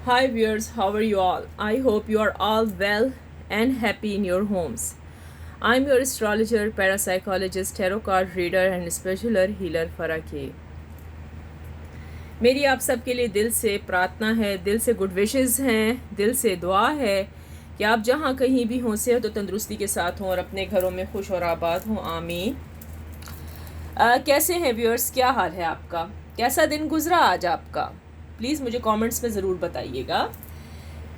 Hi viewers, how are you all? I hope you are all well and happy in your homes. I'm your astrologer, parapsychologist, tarot card reader and spiritual healer Farah K. मेरी आप सबके लिए दिल से प्रार्थना है, दिल से गुड विशेस हैं, दिल से दुआ है कि आप जहाँ कहीं भी हों सेहत और तंदुरुस्ती के साथ हों और अपने घरों में खुश और आबाद हों। आमीन। कैसे हैं व्यूअर्स, क्या हाल है आपका? कैसा दिन गुजरा आज आपका? प्लीज़ मुझे कमेंट्स में ज़रूर बताइएगा।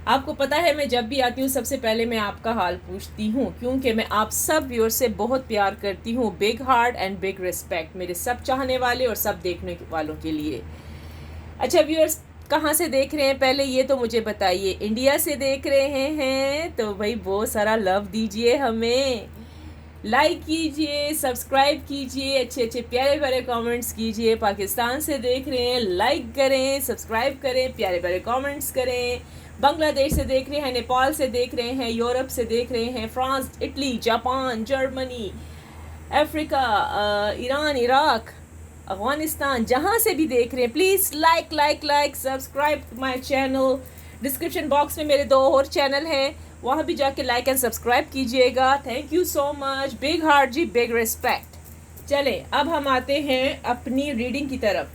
आपको पता है मैं जब भी आती हूँ सबसे पहले मैं आपका हाल पूछती हूँ, क्योंकि मैं आप सब व्यूअर्स से बहुत प्यार करती हूँ। Big heart and big respect मेरे सब चाहने वाले और सब देखने वालों के लिए। अच्छा व्यूअर्स, कहाँ से देख रहे हैं पहले ये तो मुझे बताइए। इंडिया से देख रहे हैं तो भाई बहुत सारा लव दीजिए, हमें लाइक कीजिए, सब्सक्राइब कीजिए, अच्छे अच्छे प्यारे प्यारे कमेंट्स कीजिए। पाकिस्तान से देख रहे हैं, लाइक करें, सब्सक्राइब करें, प्यारे प्यारे कमेंट्स करें। बांग्लादेश से देख रहे हैं, नेपाल से देख रहे हैं, यूरोप से देख रहे हैं, France, Italy, Japan, Germany, Africa, Iran, Iraq, Afghanistan, जहाँ से भी देख रहे हैं please like like like subscribe my channel. Description box में मेरे 2 और चैनल हैं, वहाँ भी जाके लाइक एंड सब्सक्राइब कीजिएगा। Thank you so much. Big heart जी, बिग रिस्पेक्ट। चलें अब हम आते हैं अपनी रीडिंग की तरफ।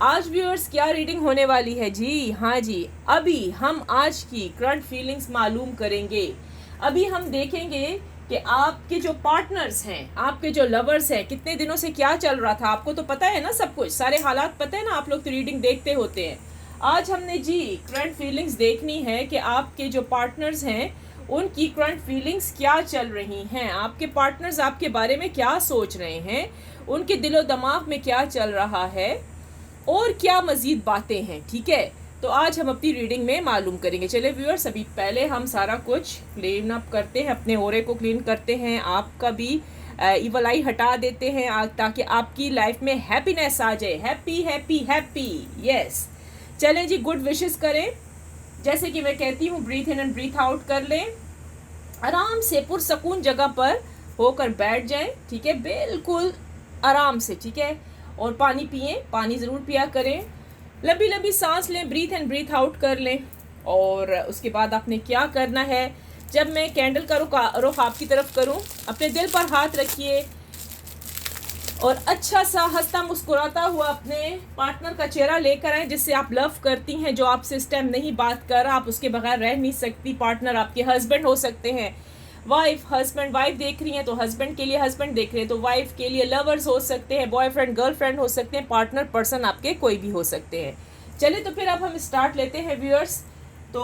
आज व्यूअर्स क्या रीडिंग होने वाली है जी? हाँ जी, अभी हम आज की करंट फीलिंग्स मालूम करेंगे। अभी हम देखेंगे कि आपके जो पार्टनर्स हैं, आपके जो लवर्स हैं, कितने दिनों से क्या चल रहा था। आपको तो पता है ना, सब कुछ सारे हालात पता है ना, आप लोग तो रीडिंग देखते होते हैं। आज हमने जी करंट फीलिंग्स देखनी है कि आपके जो पार्टनर्स हैं उनकी करंट फीलिंग्स क्या चल रही हैं, आपके पार्टनर्स आपके बारे में क्या सोच रहे हैं, उनके दिलो दिमाग में क्या चल रहा है और क्या मज़ीद बातें हैं। ठीक है, तो आज हम अपनी रीडिंग में मालूम करेंगे। चले व्यूअर्स, अभी पहले हम सारा कुछ क्लीन अप करते हैं, अपने ओरे को क्लीन करते हैं, आपका भी इवल आई हटा देते हैं ताकि आपकी लाइफ में हैप्पीनेस आ जाए। Happy happy happy, yes. चलें जी, गुड विशेस करें। जैसे कि मैं कहती हूँ, breathe in and breathe out कर लें। आराम से पुरसकून जगह पर होकर बैठ जाएं। ठीक है, बिल्कुल आराम से। ठीक है, और पानी पिएं, पानी ज़रूर पिया करें। लंबी लंबी सांस लें, ब्रीथ एंड ब्रीथ आउट कर लें। और उसके बाद आपने क्या करना है, जब मैं कैंडल का रुख आपकी तरफ करूं, अपने दिल पर हाथ रखिए और अच्छा सा हंसता मुस्कुराता हुआ अपने पार्टनर का चेहरा लेकर आए जिससे आप लव करती हैं, जो आपसे इस टाइम नहीं बात कर रहा, आप उसके बगैर रह नहीं सकती। पार्टनर आपके हस्बैंड हो सकते हैं, वाइफ, हस्बैंड, वाइफ देख रही हैं तो हस्बैंड के लिए हस्बैंड देख रहे हैं तो वाइफ के लिए लवर्स हो सकते हैं, बॉयफ्रेंड गर्लफ्रेंड हो सकते हैं, पार्टनर पर्सन आपके कोई भी हो सकते हैं। चलिए तो फिर अब हम स्टार्ट लेते हैं व्यूअर्स। तो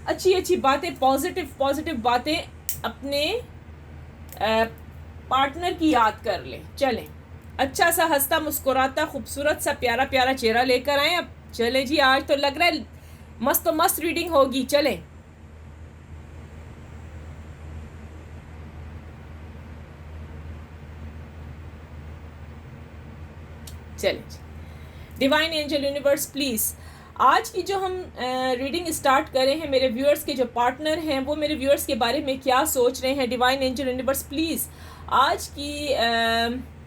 अच्छी अच्छी बातें, पॉजिटिव पॉजिटिव बातें अपने पार्टनर की याद कर लें। चलें, अच्छा सा हंसता मुस्कुराता खूबसूरत सा प्यारा प्यारा चेहरा लेकर आए। अब चले जी, आज तो लग रहा है मस्त तो मस्त रीडिंग होगी। चलें, चलें। डिवाइन एंजल यूनिवर्स प्लीज़, आज की जो हम रीडिंग स्टार्ट कर रहे हैं, मेरे व्यूअर्स के जो पार्टनर हैं वो मेरे व्यूअर्स के बारे में क्या सोच रहे हैं। डिवाइन एंजल यूनिवर्स प्लीज़ आज की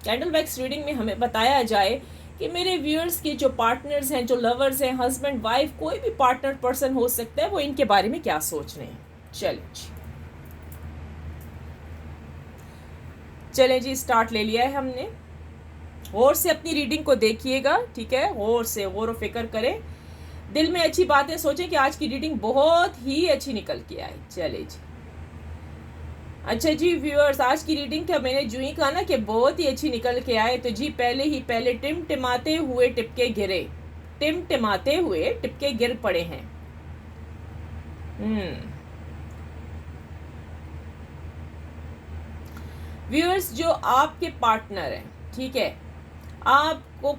कैंडल वैक्स रीडिंग में हमें बताया जाए कि मेरे व्यूअर्स के जो पार्टनर्स हैं, जो लवर्स हैं, हस्बैंड वाइफ, कोई भी पार्टनर पर्सन हो सकता है, वो इनके बारे में क्या सोच रहे हैं। चलें जी, स्टार्ट ले लिया है हमने। गौर से अपनी रीडिंग को देखिएगा। ठीक है, गौर से गौर व फिक्र करें, दिल में अच्छी बातें सोचें कि आज की रीडिंग बहुत ही अच्छी निकल के आए। चले जी, अच्छा जी व्यूअर्स, आज की रीडिंग का मैंने जो ही कहा ना कि बहुत ही अच्छी निकल के आए, तो जी पहले टिमटिमाते हुए टिपके गिरे, टिमटिमाते हुए टिपके गिर पड़े हैं। व्यूअर्स, जो आपके पार्टनर हैं, ठीक है, आपको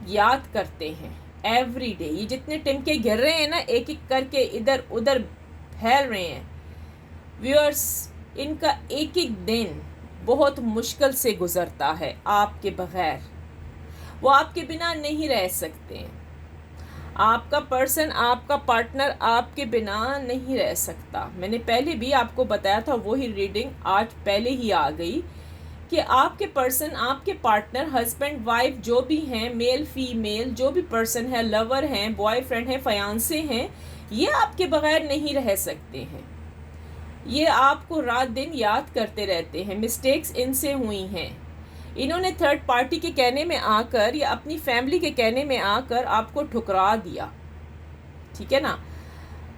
याद करते हैं एवरी डे। ये जितने टिमके गिर रहे हैं ना, एक एक करके इधर उधर फैल रहे हैं व्यूअर्स, इनका एक एक दिन बहुत मुश्किल से गुजरता है आपके बगैर। वो आपके बिना नहीं रह सकते हैं। आपका पर्सन, आपका पार्टनर आपके बिना नहीं रह सकता। मैंने पहले भी आपको बताया था, वही रीडिंग आज पहले ही आ गई कि आपके पर्सन, आपके पार्टनर, हस्बैंड वाइफ जो भी हैं, मेल फीमेल जो भी पर्सन है, लवर हैं, बॉयफ्रेंड है, फयांसे हैं, ये आपके बगैर नहीं रह सकते हैं, ये आपको रात दिन याद करते रहते हैं। मिस्टेक्स इनसे हुई हैं, इन्होंने थर्ड पार्टी के कहने में आकर या अपनी फैमिली के कहने में आकर आपको ठुकरा दिया, ठीक है ना।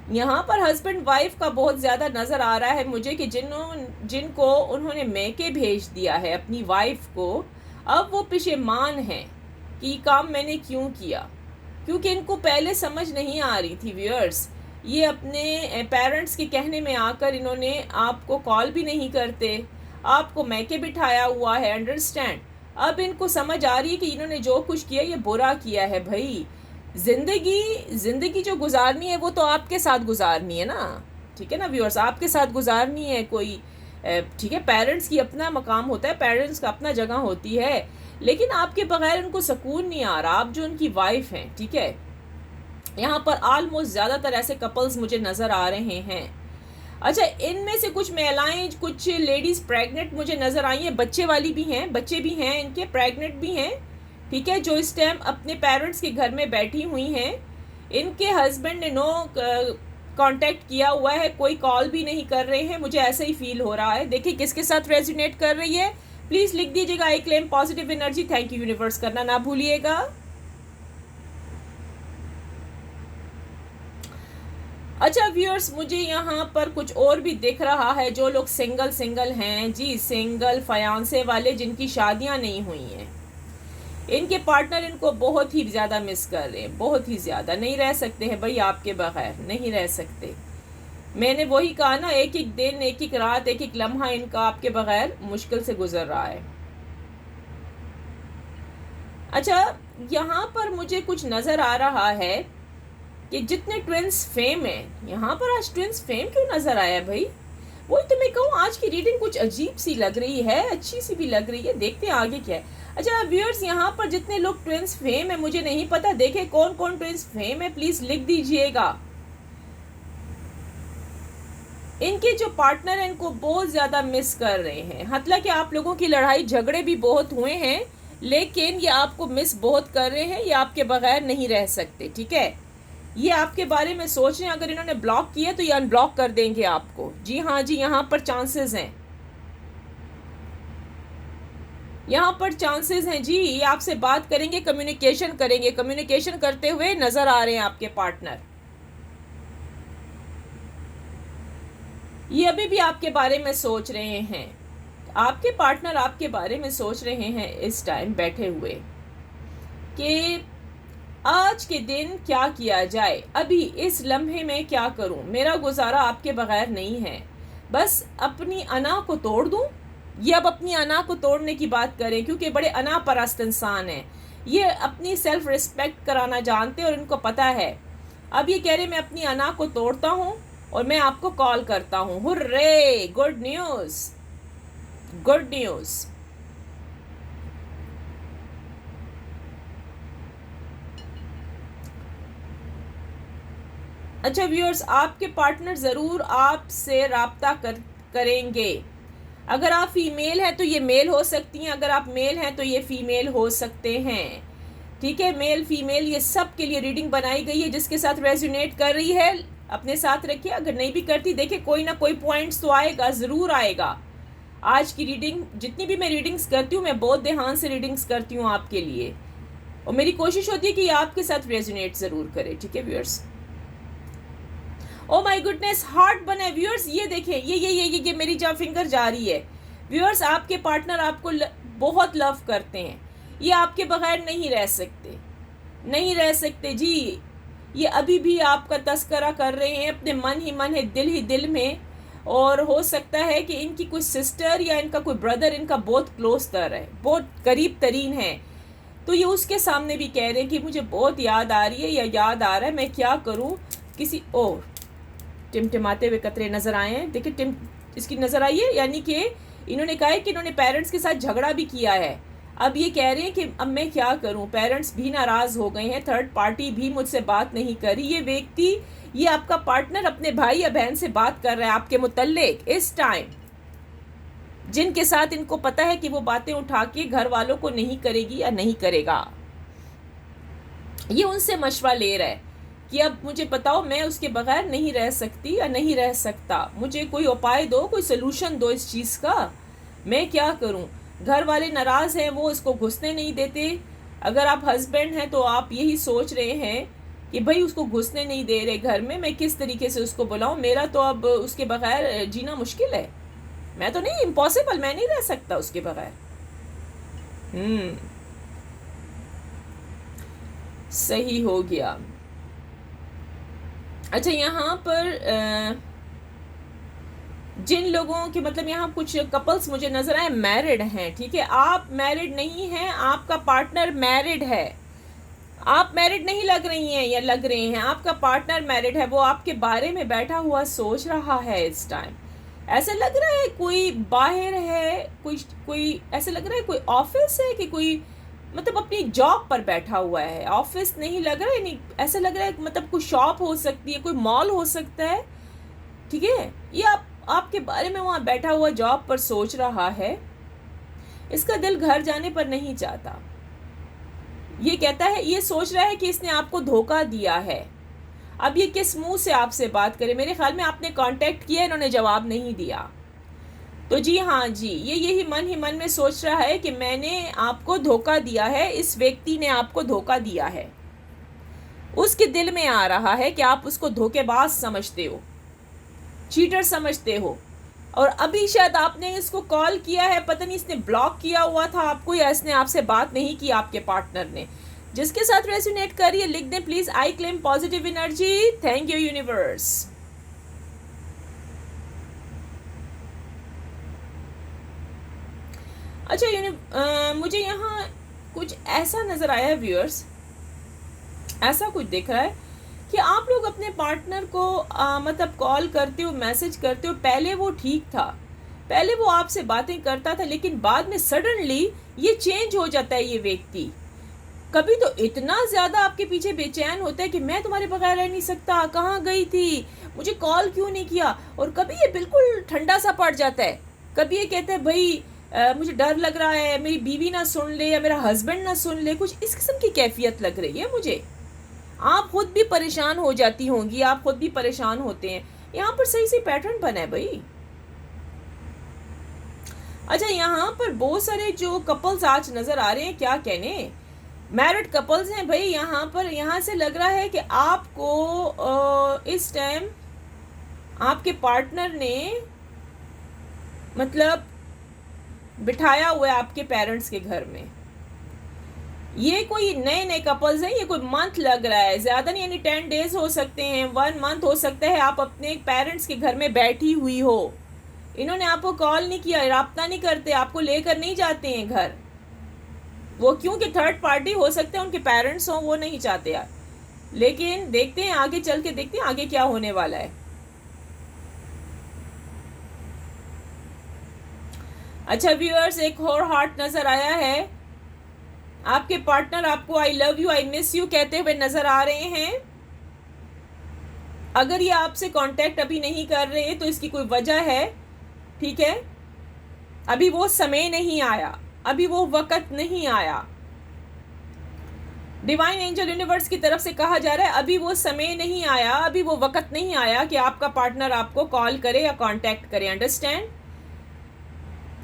यहाँ पर हस्बैंड वाइफ का बहुत ज़्यादा नज़र आ रहा है मुझे कि जिनको उन्होंने मैके भेज दिया है अपनी वाइफ को, अब वो पशेमान हैं कि काम मैंने क्यों किया, क्योंकि इनको पहले समझ नहीं आ रही थी व्यूअर्स। ये अपने पेरेंट्स के कहने में आकर इन्होंने आपको कॉल भी नहीं करते, आपको मैके बिठाया हुआ है, अंडरस्टैंड। अब इनको समझ आ रही है कि इन्होंने जो कुछ किया ये बुरा किया है। भाई ज़िंदगी जो गुजारनी है वो तो आपके साथ गुजारनी है ना, ठीक है ना व्यूअर्स, आपके साथ गुजारनी है कोई, ठीक है। पेरेंट्स की अपना मकाम होता है, पेरेंट्स का अपना जगह होती है, लेकिन आपके बगैर उनको सुकून नहीं आ रहा। आप जो उनकी वाइफ हैं, ठीक है, यहाँ पर ऑलमोस्ट ज़्यादातर ऐसे कपल्स मुझे नज़र आ रहे हैं। अच्छा, इनमें से कुछ महिलाएं, कुछ लेडीज़ प्रेग्नेंट मुझे नज़र आई हैं, बच्चे वाली भी हैं, बच्चे भी हैं इनके, प्रेग्नेंट भी हैं, ठीक है, जो इस टाइम अपने पेरेंट्स के घर में बैठी हुई हैं। इनके हस्बैंड ने नो कांटेक्ट किया हुआ है, कोई कॉल भी नहीं कर रहे हैं, मुझे ऐसा ही फील हो रहा है। देखिए किसके साथ रेजोनेट कर रही है, प्लीज़ लिख दीजिएगा। I claim positive energy, thank you universe करना ना भूलिएगा। अच्छा व्यूअर्स, मुझे यहाँ पर कुछ और भी दिख रहा है। जो लोग सिंगल हैं जी, सिंगल फयांसे वाले जिनकी शादियाँ नहीं हुई हैं, इनके पार्टनर इनको बहुत ही ज़्यादा मिस कर रहे हैं, बहुत ही ज़्यादा। नहीं रह सकते हैं भाई आपके बगैर, नहीं रह सकते। मैंने वही कहा ना, एक एक दिन, एक एक रात, एक एक लम्हा इनका आपके बगैर मुश्किल से गुजर रहा है। अच्छा, यहाँ पर मुझे कुछ नज़र आ रहा है कि जितने ट्विंस फेम हैं, यहाँ पर आज ट्विंस फेम क्यों नज़र आया भाई? वही तो मैं कहूँ, आज की रीडिंग कुछ अजीब सी लग रही है, अच्छी सी भी लग रही है। देखते हैं आगे क्या है। अच्छा व्यूअर्स, यहाँ पर जितने लोग ट्विंस फेम है, मुझे नहीं पता, देखे कौन कौन ट्विंस फेम है, प्लीज लिख दीजिएगा। इनके जो पार्टनर हैं इनको बहुत ज़्यादा मिस कर रहे हैं। हालांकि आप लोगों की लड़ाई झगड़े भी बहुत हुए हैं, लेकिन ये आपको मिस बहुत कर रहे हैं, ये आपके बगैर नहीं रह सकते, ठीक है। ये आपके बारे में सोच रहे हैं, अगर इन्होंने ब्लॉक किया तो ये अनब्लॉक कर देंगे आपको। जी हाँ जी, यहाँ पर चांसेस हैं, यहाँ पर चांसेस हैं जी। ये आपसे बात करेंगे, कम्युनिकेशन करेंगे, कम्युनिकेशन करते हुए नजर आ रहे हैं आपके पार्टनर। ये अभी भी आपके बारे में सोच रहे हैं, आपके पार्टनर आपके बारे में सोच रहे हैं इस टाइम बैठे हुए कि आज के दिन क्या किया जाए, अभी इस लम्हे में क्या करूं, मेरा गुजारा आपके बगैर नहीं है, बस अपनी अना को तोड़ दूं। ये अब अपनी अना को तोड़ने की बात करें, क्योंकि बड़े अना परस्त इंसान हैं, ये अपनी सेल्फ रिस्पेक्ट कराना जानते हैं और इनको पता है। अब ये कह रहे मैं अपनी अना को तोड़ता हूँ और मैं आपको कॉल करता हूँ। Hurray, good news, good news. अच्छा व्यूअर्स, आपके पार्टनर ज़रूर आपसे राब्ता करेंगे। अगर आप फीमेल हैं तो ये मेल हो सकती हैं, अगर आप मेल हैं तो ये फीमेल हो सकते हैं, ठीक है। मेल फीमेल ये सब के लिए रीडिंग बनाई गई है। जिसके साथ रेजोनेट कर रही है अपने साथ रखिए, अगर नहीं भी करती देखिए कोई ना कोई पॉइंट्स तो आएगा, ज़रूर आएगा। आज की रीडिंग, जितनी भी मैं रीडिंग्स करती हूँ, मैं बहुत ध्यान से रीडिंग्स करती हूँ आपके लिए, और मेरी कोशिश होती है कि आपके साथ रेजोनेट ज़रूर करे, ठीक है viewers. Oh my goodness, heart बना है व्यूअर्स, ये देखें, ये मेरी जहाँ फिंगर जा रही है व्यूअर्स। आपके पार्टनर आपको बहुत लव करते हैं, ये आपके बगैर नहीं रह सकते, नहीं रह सकते जी। ये अभी भी आपका तस्करा कर रहे हैं, अपने मन ही मन है, दिल ही दिल में। और हो सकता है कि इनकी कोई सिस्टर या इनका कोई ब्रदर इनका बहुत क्लोज तर है, बहुत करीब तरीन है, तो ये उसके सामने भी कह रहे हैं कि मुझे बहुत याद आ रही है या याद आ रहा है, मैं क्या करूं। किसी और टिमटिमाते हुए कतरे नज़र आए हैं, देखिए इसकी नज़र आई है, यानी कि इन्होंने कहा है कि इन्होंने पेरेंट्स के साथ झगड़ा भी किया है। अब ये कह रहे हैं कि अब मैं क्या करूं, पेरेंट्स भी नाराज़ हो गए हैं, थर्ड पार्टी भी मुझसे बात नहीं करी। ये व्यक्ति, ये आपका पार्टनर अपने भाई या बहन से बात कर रहा है आपके मुतल्लिक इस टाइम, जिनके साथ इनको पता है कि वो बातें उठा के घर वालों को नहीं करेगी या नहीं करेगा। ये उनसे मशवरा ले रहा है, कि अब मुझे बताओ, मैं उसके बगैर नहीं रह सकती या नहीं रह सकता, मुझे कोई उपाय दो, कोई सोल्यूशन दो इस चीज़ का, मैं क्या करूं। घर वाले नाराज़ हैं, वो इसको घुसने नहीं देते। अगर आप हस्बैंड हैं तो आप यही सोच रहे हैं कि भाई उसको घुसने नहीं दे रहे घर में, मैं किस तरीके से उसको बुलाऊं, मेरा तो अब उसके बगैर जीना मुश्किल है, मैं तो नहीं, इम्पॉसिबल, मैं नहीं रह सकता उसके बगैर। सही हो गया। अच्छा, यहाँ पर जिन लोगों के मतलब यहाँ कुछ कपल्स मुझे नज़र आए मैरिड हैं, ठीक है, आप मैरिड नहीं हैं, आपका पार्टनर मैरिड है, आप मैरिड नहीं लग रही हैं या लग रहे हैं, आपका पार्टनर मैरिड है, वो आपके बारे में बैठा हुआ सोच रहा है इस टाइम। ऐसा लग रहा है कोई बाहर है, कोई ऐसा लग रहा है कोई ऑफिस है, कि कोई मतलब अपनी जॉब पर बैठा हुआ है, ऑफिस नहीं लग रहा है, नहीं ऐसा लग रहा है मतलब कोई शॉप हो सकती है, कोई मॉल हो सकता है, ठीक है, ये आपके बारे में वहाँ बैठा हुआ जॉब पर सोच रहा है। इसका दिल घर जाने पर नहीं चाहता, ये कहता है, ये सोच रहा है कि इसने आपको धोखा दिया है। अब ये किस मुंह से आपसे बात करे, मेरे ख्याल में आपने कांटेक्ट किया, इन्होंने जवाब नहीं दिया, तो जी हाँ जी, ये यही मन ही मन में सोच रहा है कि मैंने आपको धोखा दिया है, इस व्यक्ति ने आपको धोखा दिया है। उसके दिल में आ रहा है कि आप उसको धोखेबाज समझते हो, चीटर समझते हो, और अभी शायद आपने इसको कॉल किया है, पता नहीं इसने ब्लॉक किया हुआ था आपको या इसने आपसे बात नहीं की, आपके पार्टनर ने। जिसके साथ रेजोनेट करिए लिख दें please, I claim positive energy, thank you universe. अच्छा, मुझे यहाँ कुछ ऐसा नजर आया है व्यूअर्स, ऐसा कुछ दिख रहा है कि आप लोग अपने पार्टनर को मतलब कॉल करते हो, मैसेज करते हो, पहले वो ठीक था, पहले वो आपसे बातें करता था, लेकिन बाद में सडनली ये चेंज हो जाता है ये व्यक्ति। कभी तो इतना ज़्यादा आपके पीछे बेचैन होता है कि मैं तुम्हारे बगैर रह नहीं सकता, कहाँ गई थी, मुझे कॉल क्यों नहीं किया, और कभी ये बिल्कुल ठंडा सा पड़ जाता है, कभी ये कहता है भाई मुझे डर लग रहा है, मेरी बीवी ना सुन ले या मेरा हस्बैंड ना सुन ले, कुछ इस किस्म की कैफियत लग रही है मुझे। आप खुद भी परेशान हो जाती होंगी, आप खुद भी परेशान होते हैं, यहाँ पर सही से पैटर्न बना है भाई। अच्छा, यहाँ पर बहुत सारे जो कपल्स आज नजर आ रहे हैं, क्या कहने, मैरिड कपल्स हैं भाई, यहाँ पर यहाँ से लग रहा है कि आपको इस टाइम आपके पार्टनर ने मतलब बिठाया हुआ है आपके पेरेंट्स के घर में। ये कोई नए नए कपल्स हैं, ये कोई मंथ लग रहा है, ज़्यादा नहीं, यानी 10 डेज हो सकते हैं, 1 मंथ हो सकता है, आप अपने पेरेंट्स के घर में बैठी हुई हो, इन्होंने आपको कॉल नहीं किया, राब्ता नहीं करते, आपको लेकर नहीं जाते हैं घर, वो क्योंकि थर्ड पार्टी हो सकते हैं, उनके पेरेंट्स हों, वो नहीं चाहते यार। लेकिन देखते हैं आगे चल के, देखते हैं आगे क्या होने वाला है। अच्छा व्यूअर्स, एक और हार्ट नजर आया है, आपके पार्टनर आपको I love you, I miss you कहते हुए नजर आ रहे हैं। अगर ये आपसे कांटेक्ट अभी नहीं कर रहे तो इसकी कोई वजह है, ठीक है, अभी वो समय नहीं आया, अभी वो वक्त नहीं आया, डिवाइन एंजल यूनिवर्स की तरफ से कहा जा रहा है अभी वो समय नहीं आया, अभी वो वक्त नहीं आया कि आपका पार्टनर आपको कॉल करे या कांटेक्ट करे, अंडरस्टैंड।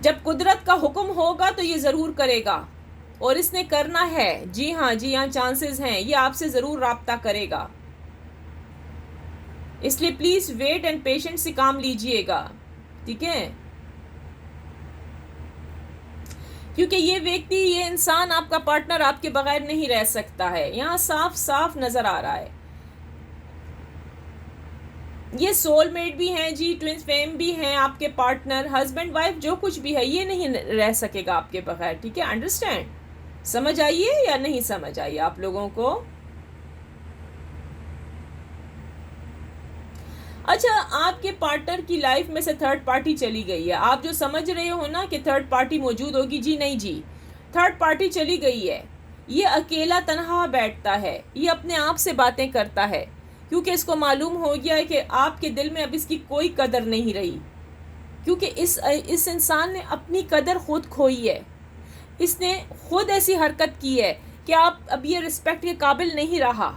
जब कुदरत का हुक्म होगा तो ये ज़रूर करेगा, और इसने करना है, जी हाँ जी हाँ, चांसेस हैं ये आपसे ज़रूर राब्ता करेगा, इसलिए प्लीज़ वेट एंड पेशेंस से काम लीजिएगा, ठीक है, क्योंकि ये व्यक्ति, ये इंसान, आपका पार्टनर आपके बगैर नहीं रह सकता है, यहाँ साफ साफ नज़र आ रहा है। ये सोलमेट भी हैं जी, ट्विन फ्लेम भी हैं, आपके पार्टनर, हस्बैंड वाइफ जो कुछ भी है, ये नहीं रह सकेगा आपके बगैर, ठीक है, अंडरस्टैंड। समझ आइए या नहीं समझ आइए आप लोगों को। अच्छा, आपके पार्टनर की लाइफ में से थर्ड पार्टी चली गई है, आप जो समझ रहे हो ना कि थर्ड पार्टी मौजूद होगी, जी नहीं जी, थर्ड पार्टी चली गई है, ये अकेला तनहा बैठता है, ये अपने आप से बातें करता है, क्योंकि इसको मालूम हो गया है कि आपके दिल में अब इसकी कोई कदर नहीं रही, क्योंकि इस इंसान ने अपनी कदर खुद खोई है, इसने खुद ऐसी हरकत की है कि आप अब ये रिस्पेक्ट के काबिल नहीं रहा,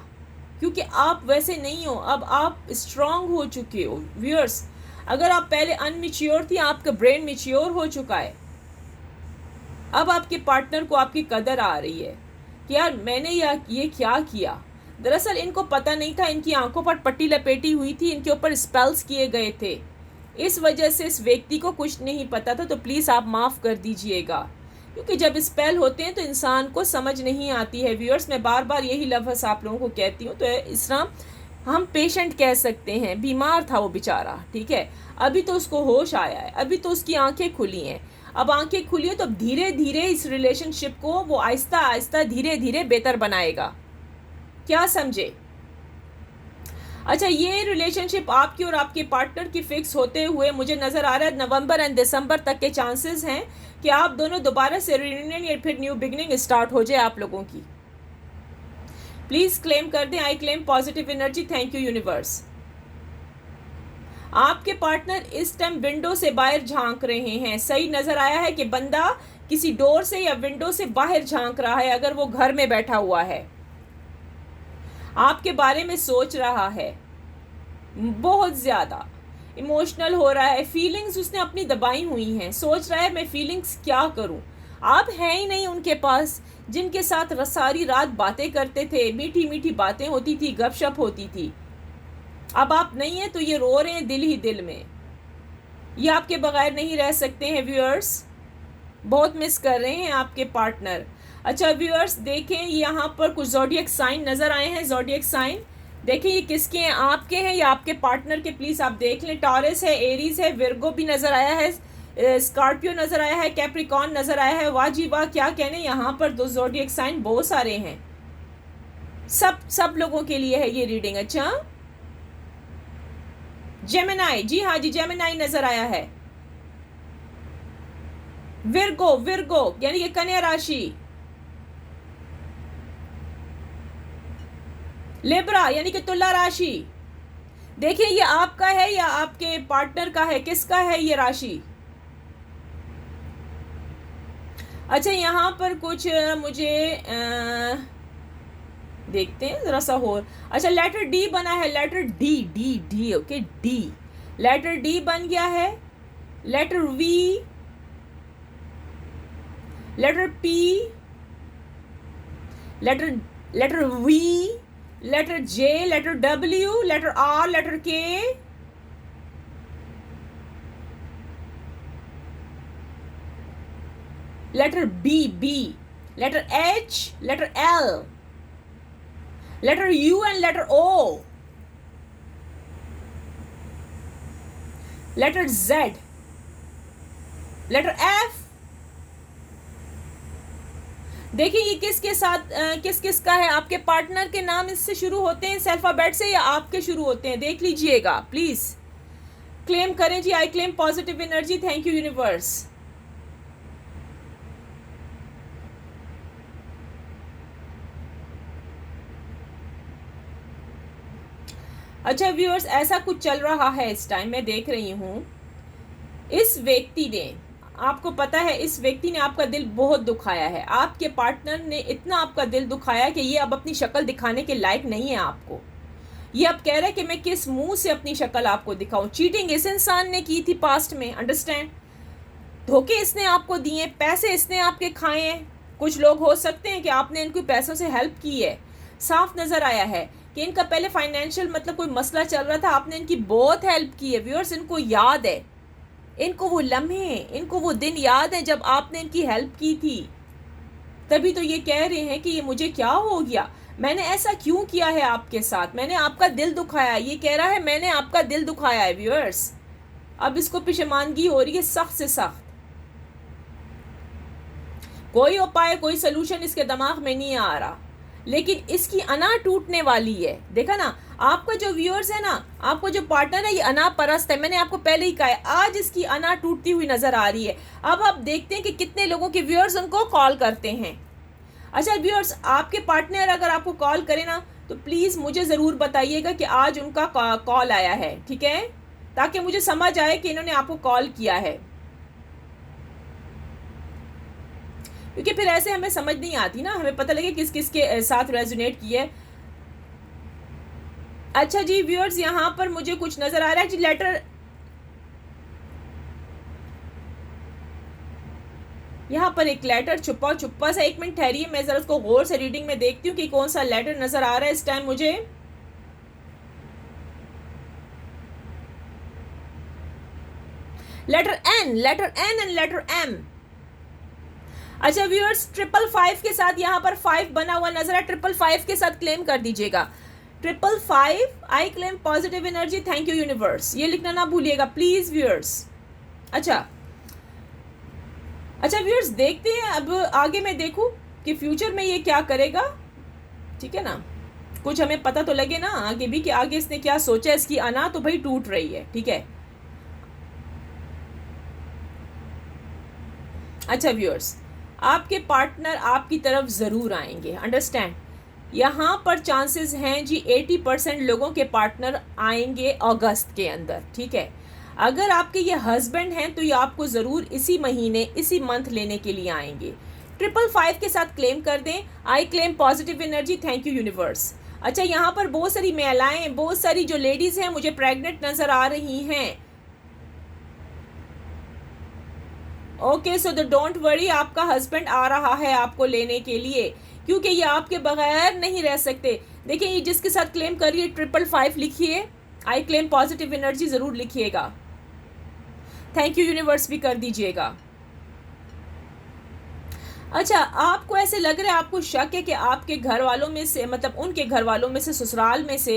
क्योंकि आप वैसे नहीं हो, अब आप स्ट्रांग हो चुके हो व्यूअर्स। अगर आप पहले अनमेच्योर थी, आपका ब्रेन मेच्योर हो चुका है। अब आपके पार्टनर को आपकी कदर आ रही है कि यार मैंने ये क्या किया। दरअसल इनको पता नहीं था, इनकी आंखों पर पट्टी लपेटी हुई थी, इनके ऊपर स्पेल्स किए गए थे, इस वजह से इस व्यक्ति को कुछ नहीं पता था। तो प्लीज़ आप माफ़ कर दीजिएगा, क्योंकि जब स्पेल होते हैं तो इंसान को समझ नहीं आती है। व्यूअर्स, मैं बार बार यही लफ्ज़ आप लोगों को कहती हूँ। तो इस तरह हम पेशेंट कह सकते हैं, बीमार था वो बेचारा, ठीक है, अभी तो उसको होश आया है, अभी तो उसकी आंखें खुली हैं। अब आंखें खुली है तो धीरे धीरे इस रिलेशनशिप को वो आहिस्ता आहिस्ता धीरे धीरे बेहतर बनाएगा। क्या समझे? अच्छा, ये रिलेशनशिप आपकी और आपके पार्टनर की फिक्स होते हुए मुझे नज़र आ रहा है नवंबर एंड दिसंबर तक के चांसेस हैं कि आप दोनों दोबारा से रियूनियन या फिर न्यू बिगनिंग स्टार्ट हो जाए आप लोगों की। प्लीज़ क्लेम कर दें, आई claim positive energy, thank you universe. आपके पार्टनर इस टाइम विंडो से बाहर झांक रहे हैं। सही नज़र आया है कि बंदा किसी डोर से या विंडो से बाहर झांक रहा है, अगर वो घर में बैठा हुआ है, आपके बारे में सोच रहा है, बहुत ज़्यादा इमोशनल हो रहा है, फीलिंग्स उसने अपनी दबाई हुई हैं, सोच रहा है मैं फीलिंग्स क्या करूं। आप हैं ही नहीं उनके पास, जिनके साथ सारी रात बातें करते थे, मीठी मीठी बातें होती थी, गपशप होती थी। अब आप नहीं हैं तो ये रो रहे हैं दिल ही दिल में, ये आपके बगैर नहीं रह सकते हैं व्यूअर्स, बहुत मिस कर रहे हैं आपके पार्टनर। अच्छा व्यूअर्स, देखें यहाँ पर कुछ ज़ोडिएक साइन नज़र आए हैं। ज़ोडिएक साइन देखें, ये किसके हैं, आपके हैं या आपके पार्टनर के, प्लीज़ आप देख लें। टॉरस है, एरीज है, विर्गो भी नज़र आया है, स्कॉर्पियो नज़र आया है, कैप्रिकॉन नज़र आया है। वाह जी वाह, क्या कहने, यहाँ पर दो ज़ोडिएक साइन बहुत सारे हैं, सब लोगों के लिए है ये रीडिंग। अच्छा, जेमिनाई, जी हाँ जी, जेमिनाई नज़र आया है। विर्गो यानी कि कन्या राशि। लिब्रा यानी कि तुला राशि। देखिए, ये आपका है या आपके पार्टनर का है, किसका है ये राशि? अच्छा, यहाँ पर कुछ मुझे देखते हैं ज़रा सा और। अच्छा, लेटर डी बना है, letter D D D okay, D, letter D बन गया है, letter V, letter P, letter V, letter J, letter W, letter R, letter K, letter B, letter H, letter L, letter U and letter O, letter Z, letter F। देखिए ये किसके साथ किस किस का है, आपके पार्टनर के नाम इससे शुरू होते हैं, इस अल्फाबेट से, या आपके शुरू होते हैं, देख लीजिएगा प्लीज। क्लेम करें जी, I claim positive energy, thank you universe. अच्छा व्यूअर्स, ऐसा कुछ चल रहा है इस टाइम, मैं देख रही हूँ इस व्यक्ति ने, आपको पता है इस व्यक्ति ने आपका दिल बहुत दुखाया है। आपके पार्टनर ने इतना आपका दिल दुखाया कि ये अब अपनी शक्ल दिखाने के लायक नहीं है आपको। ये अब कह रहा है कि मैं किस मुंह से अपनी शक्ल आपको दिखाऊं। चीटिंग इस इंसान ने की थी पास्ट में, अंडरस्टैंड, धोखे इसने आपको दिए, पैसे इसने आपके खाए हैं। कुछ लोग हो सकते हैं कि आपने इनको पैसों से हेल्प की है। साफ नज़र आया है कि इनका पहले फाइनेंशियल मतलब कोई मसला चल रहा था, आपने इनकी बहुत हेल्प की है। व्यूअर्स, इनको याद है, इनको वो लम्हे, इनको वो दिन याद है जब आपने इनकी हेल्प की थी। तभी तो ये कह रहे हैं कि ये मुझे क्या हो गया, मैंने ऐसा क्यों किया है आपके साथ, मैंने आपका दिल दुखाया। ये कह रहा है मैंने आपका दिल दुखाया है व्यूअर्स। अब इसको पेशेमानगी हो रही है सख्त से सख्त। कोई उपाय, कोई सलूशन इसके दिमाग में नहीं आ रहा, लेकिन इसकी अना टूटने वाली है। देखा ना, आपका जो व्यूअर्स है ना, आपको जो पार्टनर है, ये अना परस्त है। मैंने आपको पहले ही कहा है, आज इसकी अना टूटती हुई नजर आ रही है। अब आप देखते हैं कि कितने लोगों के व्यूअर्स उनको कॉल करते हैं। अच्छा व्यूअर्स, आपके पार्टनर अगर आपको कॉल करे ना, तो प्लीज़ मुझे ज़रूर बताइएगा कि आज उनका कॉल आया है, ठीक है, ताकि मुझे समझ आए कि इन्होंने आपको कॉल किया है, क्योंकि फिर ऐसे हमें समझ नहीं आती ना, हमें पता लगे किस किस के साथ रेजोनेट किए। अच्छा जी व्यूअर्स, यहाँ पर मुझे कुछ नजर आ रहा है जी, लेटर यहाँ पर एक लेटर छुपा छुपा सा, एक मिनट ठहरिए, मैं जरा उसको गौर से रीडिंग में देखती हूँ कि कौन सा लेटर नजर आ रहा है इस टाइम मुझे। Letter N and letter M. अच्छा व्यूअर्स, 555 के साथ यहाँ पर 5 बना हुआ नजर है, 555 के साथ क्लेम कर दीजिएगा। 555 आई claim positive energy, thank you universe, ये लिखना ना भूलिएगा प्लीज व्यूअर्स। अच्छा व्यूअर्स, देखते हैं अब आगे मैं देखूं कि फ्यूचर में ये क्या करेगा, ठीक है ना, कुछ हमें पता तो लगे ना आगे भी कि आगे इसने क्या सोचा। इसकी अना तो भाई टूट रही है, ठीक है। अच्छा व्यूअर्स, आपके पार्टनर आपकी तरफ ज़रूर आएंगे, अंडरस्टैंड। यहाँ पर चांसेस हैं जी 80% लोगों के पार्टनर आएंगे अगस्त के अंदर, ठीक है। अगर आपके ये हस्बैंड हैं तो ये आपको ज़रूर इसी महीने, इसी मंथ लेने के लिए आएंगे। 555 के साथ क्लेम कर दें, आई claim positive energy, thank you universe. अच्छा, यहाँ पर बहुत सारी महिलाएं, बहुत सारी जो लेडीज़ हैं मुझे प्रेग्नेंट नज़र आ रही हैं। ओके, सो डोंट वरी, आपका हस्बैंड आ रहा है आपको लेने के लिए, क्योंकि ये आपके बगैर नहीं रह सकते। देखिए, ये जिसके साथ क्लेम करिए 555 लिखिए, आई क्लेम पॉजिटिव एनर्जी ज़रूर लिखिएगा, थैंक यू यूनिवर्स भी कर दीजिएगा। अच्छा, आपको ऐसे लग रहा है, आपको शक है कि आपके घर वालों में से, मतलब उनके घर वालों में से, ससुराल में से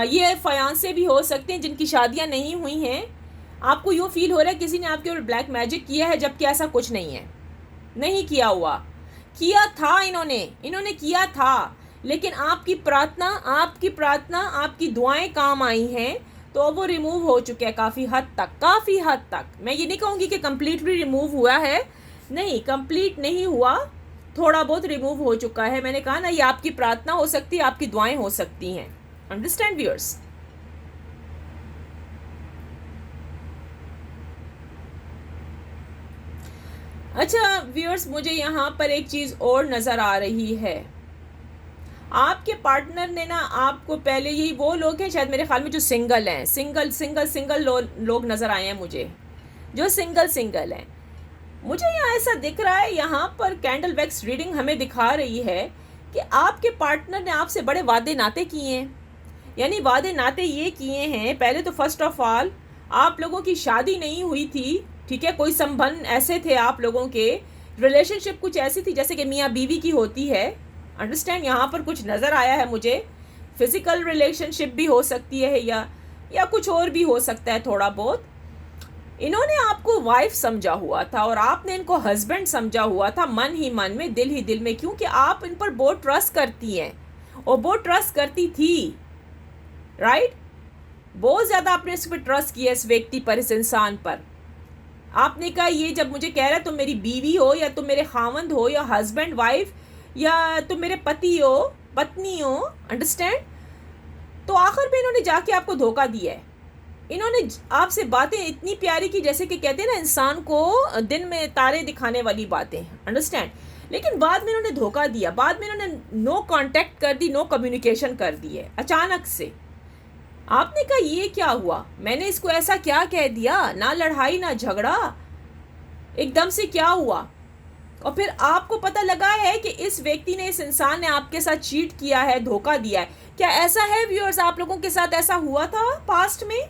ये फयांसे भी हो सकते हैं जिनकी शादियां नहीं हुई हैं। आपको यूँ फील हो रहा है किसी ने आपके ऊपर ब्लैक मैजिक किया है, जबकि ऐसा कुछ नहीं है, नहीं किया हुआ। किया था इन्होंने किया था, लेकिन आपकी प्रार्थना, आपकी दुआएं काम आई हैं, तो वो रिमूव हो चुके हैं काफ़ी हद तक। मैं ये नहीं कहूँगी कि कम्प्लीटली रिमूव हुआ है, नहीं, कंप्लीट नहीं हुआ, थोड़ा बहुत रिमूव हो चुका है। मैंने कहा ना, ये आपकी प्रार्थना हो सकती है, आपकी दुआएं हो सकती हैं, अंडरस्टैंड व्यूअर्स। अच्छा व्यूअर्स, मुझे यहाँ पर एक चीज़ और नज़र आ रही है। आपके पार्टनर ने ना आपको पहले, यही वो लोग हैं शायद मेरे ख्याल में जो सिंगल हैं, सिंगल लोग नज़र आए हैं मुझे, जो सिंगल हैं। मुझे यहाँ ऐसा दिख रहा है, यहाँ पर कैंडल वैक्स रीडिंग हमें दिखा रही है कि आपके पार्टनर ने आपसे बड़े वादे नाते किए हैं। यानी वादे नाते ये किए हैं, पहले तो फर्स्ट ऑफ ऑल आप लोगों की शादी नहीं हुई थी, ठीक है। कोई संबंध ऐसे थे आप लोगों के, रिलेशनशिप कुछ ऐसी थी जैसे कि मियाँ बीवी की होती है, अंडरस्टैंड। यहाँ पर कुछ नज़र आया है मुझे, फिजिकल रिलेशनशिप भी हो सकती है या कुछ और भी हो सकता है थोड़ा बहुत। इन्होंने आपको वाइफ समझा हुआ था और आपने इनको हस्बैंड समझा हुआ था, मन ही मन में, दिल ही दिल में, क्योंकि आप इन पर बहुत ट्रस्ट करती हैं और बहुत ट्रस्ट करती थी, राइट। बहुत ज़्यादा आपने इस पर ट्रस्ट किया, इस व्यक्ति पर, इस इंसान पर। आपने कहा ये जब मुझे कह रहा है तुम मेरी बीवी हो, या तुम मेरे खावंद हो, या हस्बैंड वाइफ, या तुम मेरे पति हो, पत्नी हो, अंडरस्टैंड। तो आखिर में इन्होंने जाके आपको धोखा दिया है। इन्होंने आपसे बातें इतनी प्यारी की, जैसे कि कहते हैं ना इंसान को दिन में तारे दिखाने वाली बातें, अंडरस्टैंड। लेकिन बाद में इन्होंने धोखा दिया, बाद में इन्होंने नो कांटेक्ट कर दी, नो कम्युनिकेशन कर दी है अचानक से। आपने कहा ये क्या हुआ, मैंने इसको ऐसा क्या कह दिया, ना लड़ाई ना झगड़ा, एकदम से क्या हुआ। और फिर आपको पता लगा है कि इस व्यक्ति ने, इस इंसान ने आपके साथ चीट किया है, धोखा दिया है। क्या ऐसा है व्यूअर्स, आप लोगों के साथ ऐसा हुआ था पास्ट में?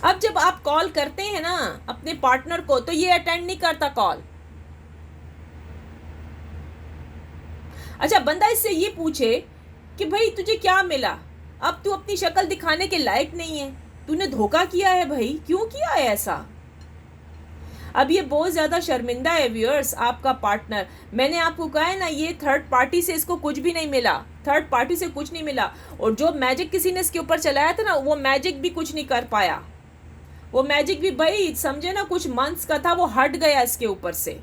अब जब आप कॉल करते हैं ना अपने पार्टनर को, तो ये अटेंड नहीं करता कॉल। अच्छा, बंदा इससे ये पूछे कि भाई तुझे क्या मिला, अब तू अपनी शक्ल दिखाने के लायक नहीं है, तूने धोखा किया है भाई, क्यों किया है ऐसा। अब ये बहुत ज़्यादा शर्मिंदा है व्यूअर्स, आपका पार्टनर। मैंने आपको कहा है ना, ये थर्ड पार्टी से इसको कुछ भी नहीं मिला, थर्ड पार्टी से कुछ नहीं मिला। और जो मैजिक किसी ने इसके ऊपर चलाया था ना, वो मैजिक भी कुछ नहीं कर पाया। वो मैजिक भी भाई समझे ना, कुछ मंथ्स का था, वो हट गया इसके ऊपर से।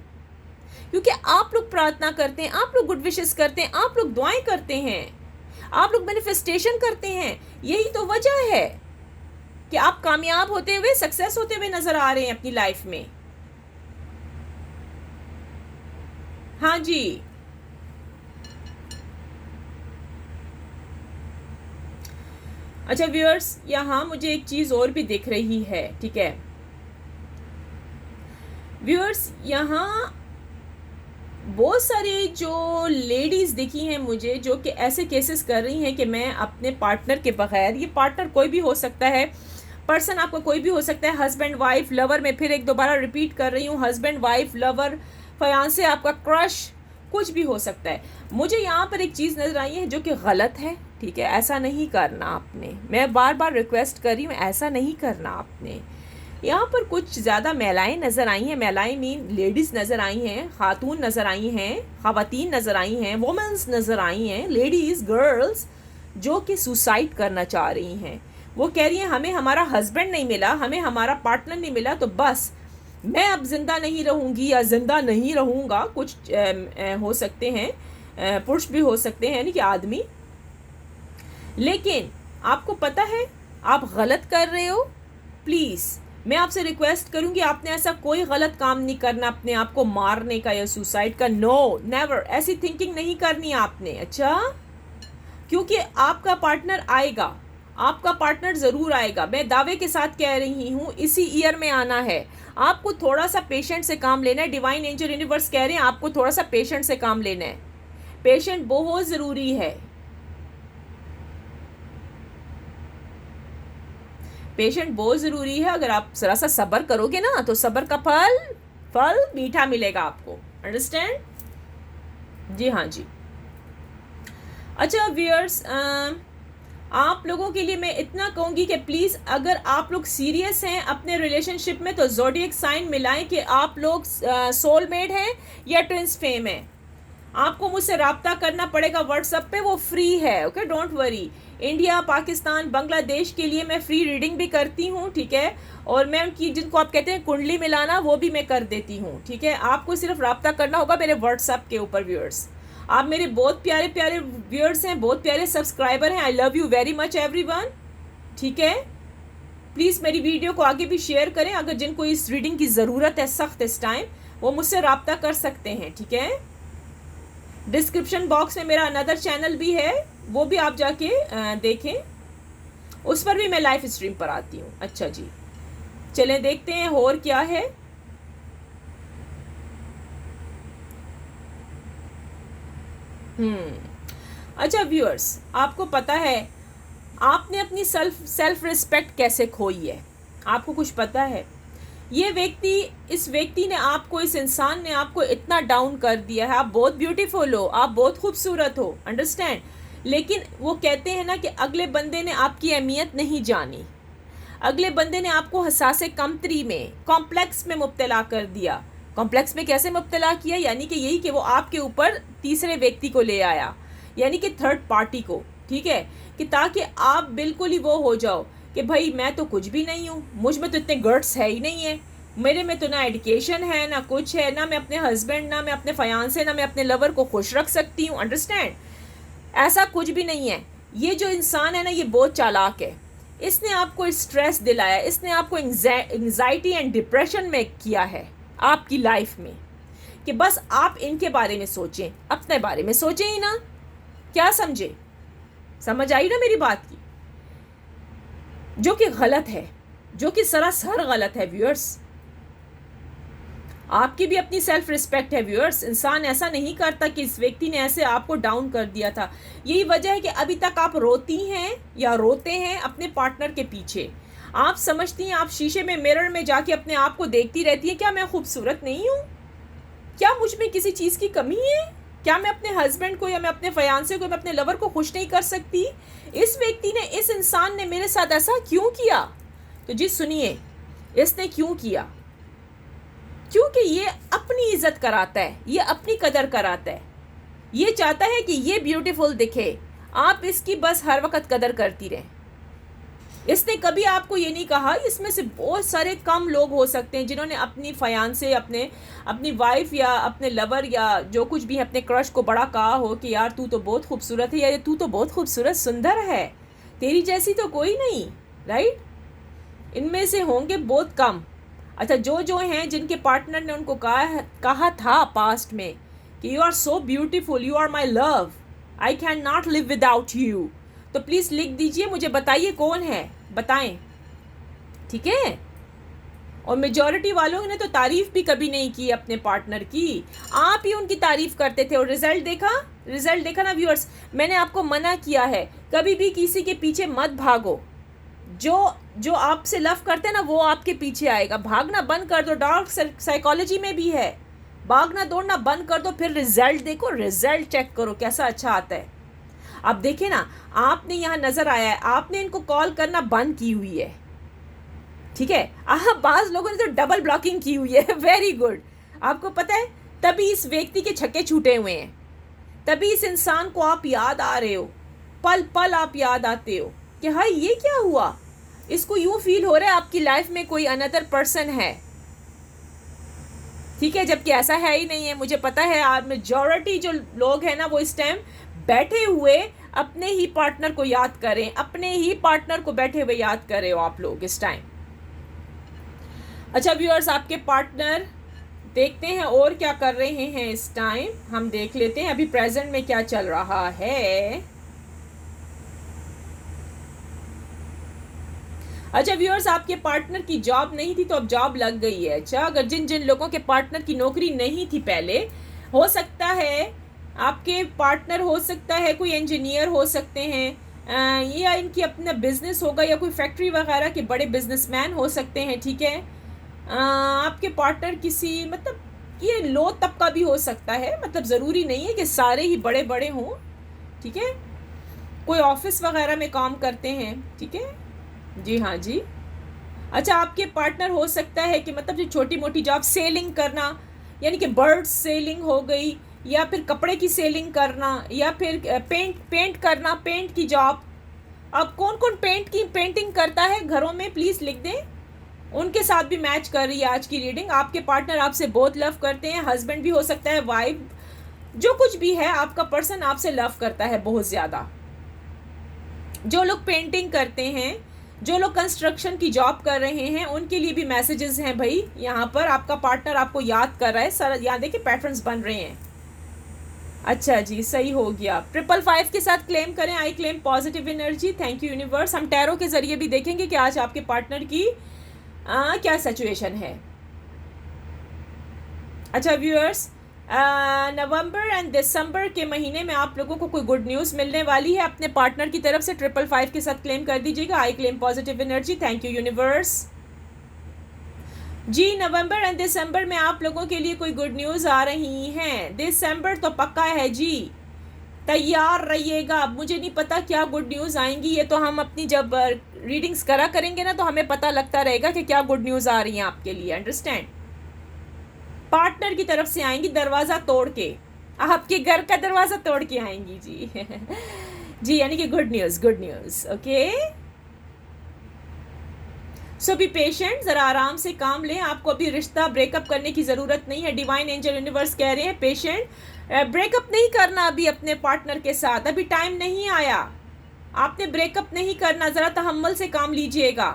क्योंकि आप लोग प्रार्थना करते हैं, आप लोग गुड विशेस करते हैं, आप लोग दुआएं करते हैं, आप लोग मैनिफेस्टेशन करते हैं। यही तो वजह है कि आप कामयाब होते हुए, सक्सेस होते हुए नजर आ रहे हैं अपनी लाइफ में। हाँ जी, अच्छा व्यूअर्स, यहाँ मुझे एक चीज़ और भी दिख रही है, ठीक है व्यूअर्स, यहाँ बहुत सारी जो लेडीज़ दिखी हैं मुझे जो कि ऐसे केसेस कर रही हैं कि मैं अपने पार्टनर के बगैर, ये पार्टनर कोई भी हो सकता है, पर्सन आपका कोई भी हो सकता है, हस्बैंड वाइफ लवर, मैं फिर एक दोबारा रिपीट कर रही हूँ, हस्बैंड वाइफ लवर फयांसे, आपका क्रश, कुछ भी हो सकता है। मुझे यहाँ पर एक चीज़ नज़र आई है जो कि गलत है, ठीक है, ऐसा नहीं करना आपने, मैं बार बार रिक्वेस्ट कर रही हूँ, ऐसा नहीं करना आपने। यहाँ पर कुछ ज़्यादा महिलाएं नज़र आई हैं, महिलाएं मीन लेडीज़ नज़र आई हैं, खातून नज़र आई हैं, ख़वातीन नज़र आई हैं, वुमेंस नज़र आई हैं, लेडीज़ गर्ल्स जो कि सुसाइड करना चाह रही हैं। वो कह रही हैं हमें हमारा हस्बैंड नहीं मिला, हमें हमारा पार्टनर नहीं मिला, तो बस मैं अब ज़िंदा नहीं रहूँगी या ज़िंदा नहीं रहूँगा, कुछ हो सकते हैं, पुरुष भी हो सकते हैं, यानी कि आदमी। लेकिन आपको पता है आप गलत कर रहे हो। प्लीज़ मैं आपसे रिक्वेस्ट करूंगी, आपने ऐसा कोई गलत काम नहीं करना अपने आप को मारने का या सुसाइड का, नो नेवर, ऐसी थिंकिंग नहीं करनी आपने। अच्छा, क्योंकि आपका पार्टनर आएगा, आपका पार्टनर ज़रूर आएगा, मैं दावे के साथ कह रही हूँ, इसी ईयर में आना है। आपको थोड़ा सा पेशेंट से काम लेना है, डिवाइन एंजल यूनिवर्स कह रहे हैं आपको थोड़ा सा पेशेंट से काम लेना है, पेशेंट बहुत ज़रूरी है, पेशेंट बहुत ज़रूरी है। अगर आप ज़रा सा सब्र करोगे ना तो सब्र का फल मीठा मिलेगा आपको, अंडरस्टैंड? जी हाँ जी। अच्छा व्यूअर्स, आप लोगों के लिए मैं इतना कहूँगी कि प्लीज़ अगर आप लोग सीरियस हैं अपने रिलेशनशिप में तो ज़ोडिएक साइन मिलाएं कि आप लोग सोलमेट हैं या ट्विंस फेम हैं। आपको मुझसे रब्ता करना पड़ेगा व्हाट्सएप पे, वो फ्री है, okay, don't worry. India, Pakistan, Bangladesh के लिए मैं फ्री रीडिंग भी करती हूँ, ठीक है, और मैं उनकी जिनको आप कहते हैं कुंडली मिलाना, वो भी मैं कर देती हूँ, ठीक है। आपको सिर्फ रब्ता करना होगा मेरे व्हाट्सएप के ऊपर व्यूअर्स। आप मेरे बहुत प्यारे प्यारे व्यूअर्स हैं, बहुत प्यारे सब्सक्राइबर हैं, I love you very much everyone, ठीक है। प्लीज़ मेरी वीडियो को आगे भी शेयर करें, अगर जिनको इस रीडिंग की ज़रूरत है सख्त इस टाइम, वो मुझसे रब्ता कर सकते हैं, ठीक है। डिस्क्रिप्शन बॉक्स में मेरा अनदर चैनल भी है, वो भी आप जाके देखें, उस पर भी मैं लाइव स्ट्रीम पर आती हूँ। अच्छा जी, चलें देखते हैं और क्या है। अच्छा व्यूअर्स, आपको पता है आपने अपनी सेल्फ रिस्पेक्ट कैसे खोई है? आपको कुछ पता है? ये व्यक्ति, इस व्यक्ति ने आपको, इस इंसान ने आपको इतना डाउन कर दिया है। आप बहुत ब्यूटीफुल हो, आप बहुत खूबसूरत हो, अंडरस्टैंड, लेकिन वो कहते हैं ना कि अगले बंदे ने आपकी अहमियत नहीं जानी, अगले बंदे ने आपको हसासे कमतरी में, कॉम्प्लेक्स में मुब्तला कर दिया। कॉम्प्लेक्स में कैसे मुब्तला किया? यानी कि यही कि वो आपके ऊपर तीसरे व्यक्ति को ले आया, यानी कि थर्ड पार्टी को, ठीक है, कि ताकि आप बिल्कुल ही वो हो जाओ कि भाई मैं तो कुछ भी नहीं हूँ, मुझ में तो इतने गट्स है ही नहीं है, मेरे में तो ना एजुकेशन है ना कुछ है, ना मैं अपने हस्बैंड, ना मैं अपने फयांसे, ना मैं अपने लवर को खुश रख सकती हूँ, अंडरस्टैंड, ऐसा कुछ भी नहीं है। ये जो इंसान है ना, ये बहुत चालाक है, इसने आपको स्ट्रेस दिलाया, इसने आपको एंजाइटी एंड डिप्रेशन में किया है आपकी लाइफ में, कि बस आप इनके बारे में सोचें, अपने बारे में सोचें ही ना। क्या समझे? समझ आई ना मेरी बात की? जो कि गलत है, जो कि सरासर गलत है व्यूअर्स। आपकी भी अपनी सेल्फ रिस्पेक्ट है व्यूअर्स, इंसान ऐसा नहीं करता कि इस व्यक्ति ने ऐसे आपको डाउन कर दिया था। यही वजह है कि अभी तक आप रोती हैं या रोते हैं अपने पार्टनर के पीछे। आप समझती हैं, आप शीशे में, मिरर में जाके अपने आप को देखती रहती हैं, क्या मैं खूबसूरत नहीं हूँ? क्या मुझ में किसी चीज़ की कमी है? क्या मैं अपने हस्बैंड को या मैं अपने फयांसे को, मैं अपने लवर को खुश नहीं कर सकती? इस व्यक्ति ने, इस इंसान ने मेरे साथ ऐसा क्यों किया? तो जी सुनिए, इसने क्यों किया? क्योंकि ये अपनी इज्जत कराता है, ये अपनी कदर कराता है, ये चाहता है कि ये ब्यूटीफुल दिखे, आप इसकी बस हर वक्त कदर करती रहें। इसने कभी आपको ये नहीं कहा, इसमें से बहुत सारे कम लोग हो सकते हैं जिन्होंने अपनी फयांसे, अपनी वाइफ या अपने लवर या जो कुछ भी है, अपने क्रश को बड़ा कहा हो कि यार तू तो बहुत खूबसूरत है, या तू तो बहुत खूबसूरत सुंदर है, तेरी जैसी तो कोई नहीं, राइट? इनमें से होंगे बहुत कम। अच्छा, जो हैं जिनके पार्टनर ने उनको कहा था पास्ट में कि you are so beautiful, you are my love, I can not live without you, तो प्लीज़ लिख दीजिए, मुझे बताइए कौन है, बताएं, ठीक है। और मेजॉरिटी वालों ने तो तारीफ भी कभी नहीं की अपने पार्टनर की, आप ही उनकी तारीफ करते थे। और रिजल्ट देखा ना व्यूअर्स। मैंने आपको मना किया है, कभी भी किसी के पीछे मत भागो। जो आपसे लव करते हैं ना, वो आपके पीछे आएगा। भागना बंद कर दो, डार्क साइकोलॉजी में भी है, भागना दौड़ना बंद कर दो, फिर रिजल्ट देखो, रिजल्ट चेक करो कैसा अच्छा आता है। अब देखिए ना, आपने यहाँ नजर आया है, आपने इनको कॉल करना बंद की हुई है, ठीक है। बाज लोगों ने तो डबल ब्लॉकिंग की हुई है। Very good. आपको पता है, तभी इस व्यक्ति के छक्के छूटे हुए हैं, तभी इस इंसान को आप याद आ रहे हो, पल पल आप याद आते हो कि हाँ ये क्या हुआ। इसको यूं फील हो रहा है आपकी लाइफ में कोई अनदर पर्सन है, ठीक है, जबकि ऐसा है ही नहीं है। मुझे पता है आज मेजॉरिटी जो लोग हैं ना, वो इस टाइम बैठे हुए अपने ही पार्टनर को याद करें, अपने ही पार्टनर को बैठे हुए याद कर रहे हो आप लोग इस टाइम। अच्छा व्यूअर्स, आपके पार्टनर देखते हैं और क्या कर रहे हैं इस टाइम, हम देख लेते हैं अभी प्रेजेंट में क्या चल रहा है। अच्छा व्यूअर्स, आपके पार्टनर की जॉब नहीं थी तो अब जॉब लग गई है। अच्छा, अगर जिन लोगों के पार्टनर की नौकरी नहीं थी पहले, हो सकता है आपके पार्टनर, हो सकता है कोई इंजीनियर हो सकते हैं, या इनकी अपना बिजनेस होगा, या कोई फैक्ट्री वगैरह के बड़े बिजनेसमैन हो सकते हैं, ठीक है। आपके पार्टनर किसी, मतलब ये लो तबका भी हो सकता है, मतलब ज़रूरी नहीं है कि सारे ही बड़े बड़े हों, ठीक है। कोई ऑफिस वगैरह में काम करते हैं, ठीक है, जी हाँ जी। अच्छा, आपके पार्टनर हो सकता है कि मतलब जो छोटी मोटी जॉब, सेलिंग करना, यानी कि बर्ड सेलिंग हो गई, या फिर कपड़े की सेलिंग करना, या फिर पेंट करना, पेंट की जॉब। अब कौन कौन पेंटिंग करता है घरों में, प्लीज़ लिख दें, उनके साथ भी मैच कर रही है आज की रीडिंग। आपके पार्टनर आपसे बहुत लव करते हैं, हस्बैंड भी हो सकता है, वाइफ, जो कुछ भी है, आपका पर्सन आपसे लव करता है बहुत ज़्यादा। जो लोग पेंटिंग करते हैं, जो लोग कंस्ट्रक्शन की जॉब कर रहे हैं, उनके लिए भी मैसेजेस हैं भाई। यहाँ पर आपका पार्टनर आपको याद कर रहा है, सर यहाँ देखिए पैटर्न्स बन रहे हैं। अच्छा जी, सही हो गया। 555 के साथ क्लेम करें, आई claim positive energy. Thank you universe. हम टैरो के जरिए भी देखेंगे कि आज आपके पार्टनर की क्या सिचुएशन है। अच्छा व्यूअर्स, नवंबर एंड दिसंबर के महीने में आप लोगों को कोई गुड न्यूज़ मिलने वाली है अपने पार्टनर की तरफ से। 555 के साथ क्लेम कर दीजिएगा, I claim positive energy. Thank you universe जी। नवंबर एंड दिसंबर में आप लोगों के लिए कोई गुड न्यूज़ आ रही हैं। दिसंबर तो पक्का है जी, तैयार रहिएगा। मुझे नहीं पता क्या गुड न्यूज़ आएंगी, ये तो हम अपनी जब रीडिंग्स करा करेंगे ना, तो हमें पता लगता रहेगा कि क्या गुड न्यूज़ आ रही हैं आपके लिए। अंडरस्टैंड, पार्टनर की तरफ से आएंगी, दरवाज़ा तोड़ के, आपके घर का दरवाज़ा तोड़ के आएंगी जी। जी, यानी कि good news, good news. Okay, so be patient, ज़रा आराम से काम लें। आपको अभी रिश्ता ब्रेकअप करने की ज़रूरत नहीं है। डिवाइन एंजल यूनिवर्स कह रहे हैं पेशेंट, ब्रेकअप नहीं करना अभी अपने पार्टनर के साथ, अभी टाइम नहीं आया, आपने ब्रेकअप नहीं करना, ज़रा तहम्मुल से काम लीजिएगा,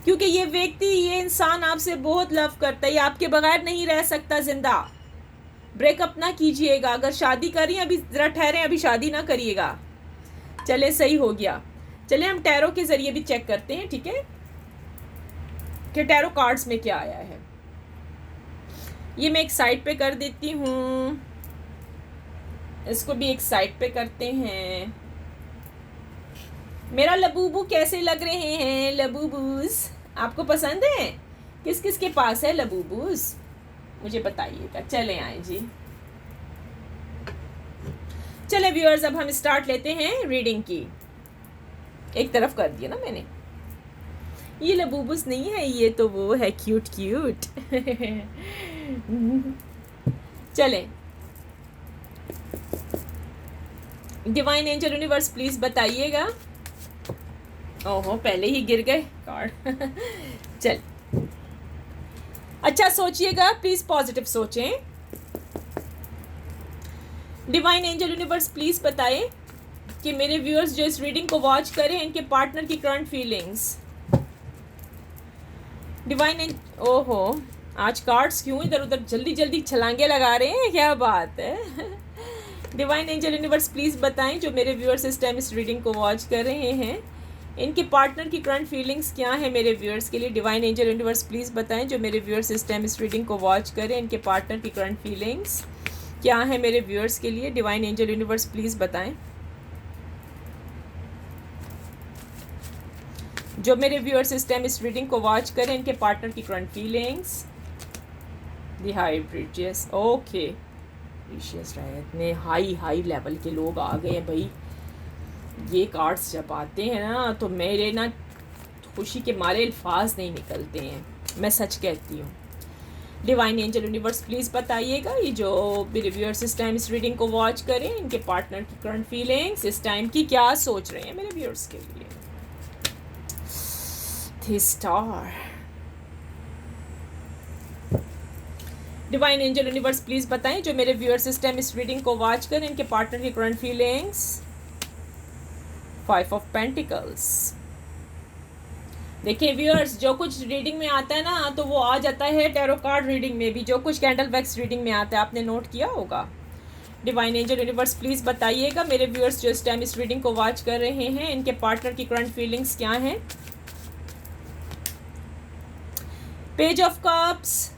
क्योंकि ये व्यक्ति, ये इंसान आपसे बहुत लव करता है, ये आपके बगैर नहीं रह सकता जिंदा। ब्रेकअप ना कीजिएगा। अगर शादी करिए, अभी ज़रा ठहरें, अभी शादी ना करिएगा। चले, सही हो गया। चले हम टैरो के ज़रिए भी चेक करते हैं, ठीक है, कि टैरो कार्ड्स में क्या आया है। ये मैं एक साइड पे कर देती हूँ, इसको भी एक साइड पे करते हैं। मेरा लबूबू कैसे लग रहे हैं? लबूबूज आपको पसंद है? किस किस के पास है लबूबूज, मुझे बताइएगा। चले आए जी। चले व्यूअर्स, अब हम स्टार्ट लेते हैं रीडिंग की। एक तरफ कर दिया ना मैंने, ये लबूबूस नहीं है, ये तो वो है क्यूट क्यूट। चलें, डिवाइन एंजल यूनिवर्स प्लीज बताइएगा। ओहो, पहले ही गिर गए कार्ड। चल, अच्छा सोचिएगा, प्लीज पॉजिटिव सोचें। डिवाइन एंजल यूनिवर्स प्लीज बताएं कि मेरे व्यूअर्स जो इस रीडिंग को वॉच करें, इनके पार्टनर की करंट फीलिंग्स। डिवाइन ओहो, आज कार्ड्स क्यों इधर उधर जल्दी जल्दी छलांगे लगा रहे हैं, क्या बात है। डिवाइन एंजल यूनिवर्स प्लीज़ बताएं जो मेरे व्यूअर्स इस टाइम इस रीडिंग को वॉच कर रहे हैं, इनके पार्टनर की करंट फीलिंग्स क्या है मेरे व्यूअर्स के लिए। डिवाइन एंजल यूनिवर्स प्लीज़ बताएं जो मेरे व्यूअर्स इस टाइम इस रीडिंग को वॉच करें, इनके पार्टनर की करंट फीलिंग्स क्या है मेरे व्यूअर्स के लिए। डिवाइन एंजल यूनिवर्स प्लीज़ बताएं जो मेरे व्यूअर्स इस टाइम इस रीडिंग को वॉच करें, इनके पार्टनर की current feelings. The high priestess, okay इतने हाई लेवल के लोग आ गए हैं भाई। ये कार्ड्स जब आते हैं ना तो मेरे ना खुशी के मारे अल्फाज नहीं निकलते हैं, मैं सच कहती हूँ। डिवाइन एंजल यूनिवर्स प्लीज़ बताइएगा ये जो मेरे व्यूअर्स इस टाइम इस रीडिंग को वॉच करें, इनके पार्टनर की करंट फीलिंग्स इस टाइम की क्या सोच रहे हैं मेरे व्यूअर्स के लिए। The star, divine angel universe please बताएं जो मेरे व्यूअर्स इस टाइम इस रीडिंग को वॉच करें, इनके पार्टनर की करंट फीलिंग्स। 5 of pentacles. देखिए व्यूअर्स, जो कुछ रीडिंग में आता है ना तो वो आ जाता है टैरो कार्ड रीडिंग में भी, जो कुछ कैंडल वैक्स रीडिंग में आता है, आपने नोट किया होगा। डिवाइन एंजल यूनिवर्स प्लीज़ बताइएगा मेरे व्यूअर्स जो इस टाइम इस रीडिंग को वॉच कर रहे हैं, इनके पार्टनर की करंट फीलिंग्स क्या हैं। Page of cups,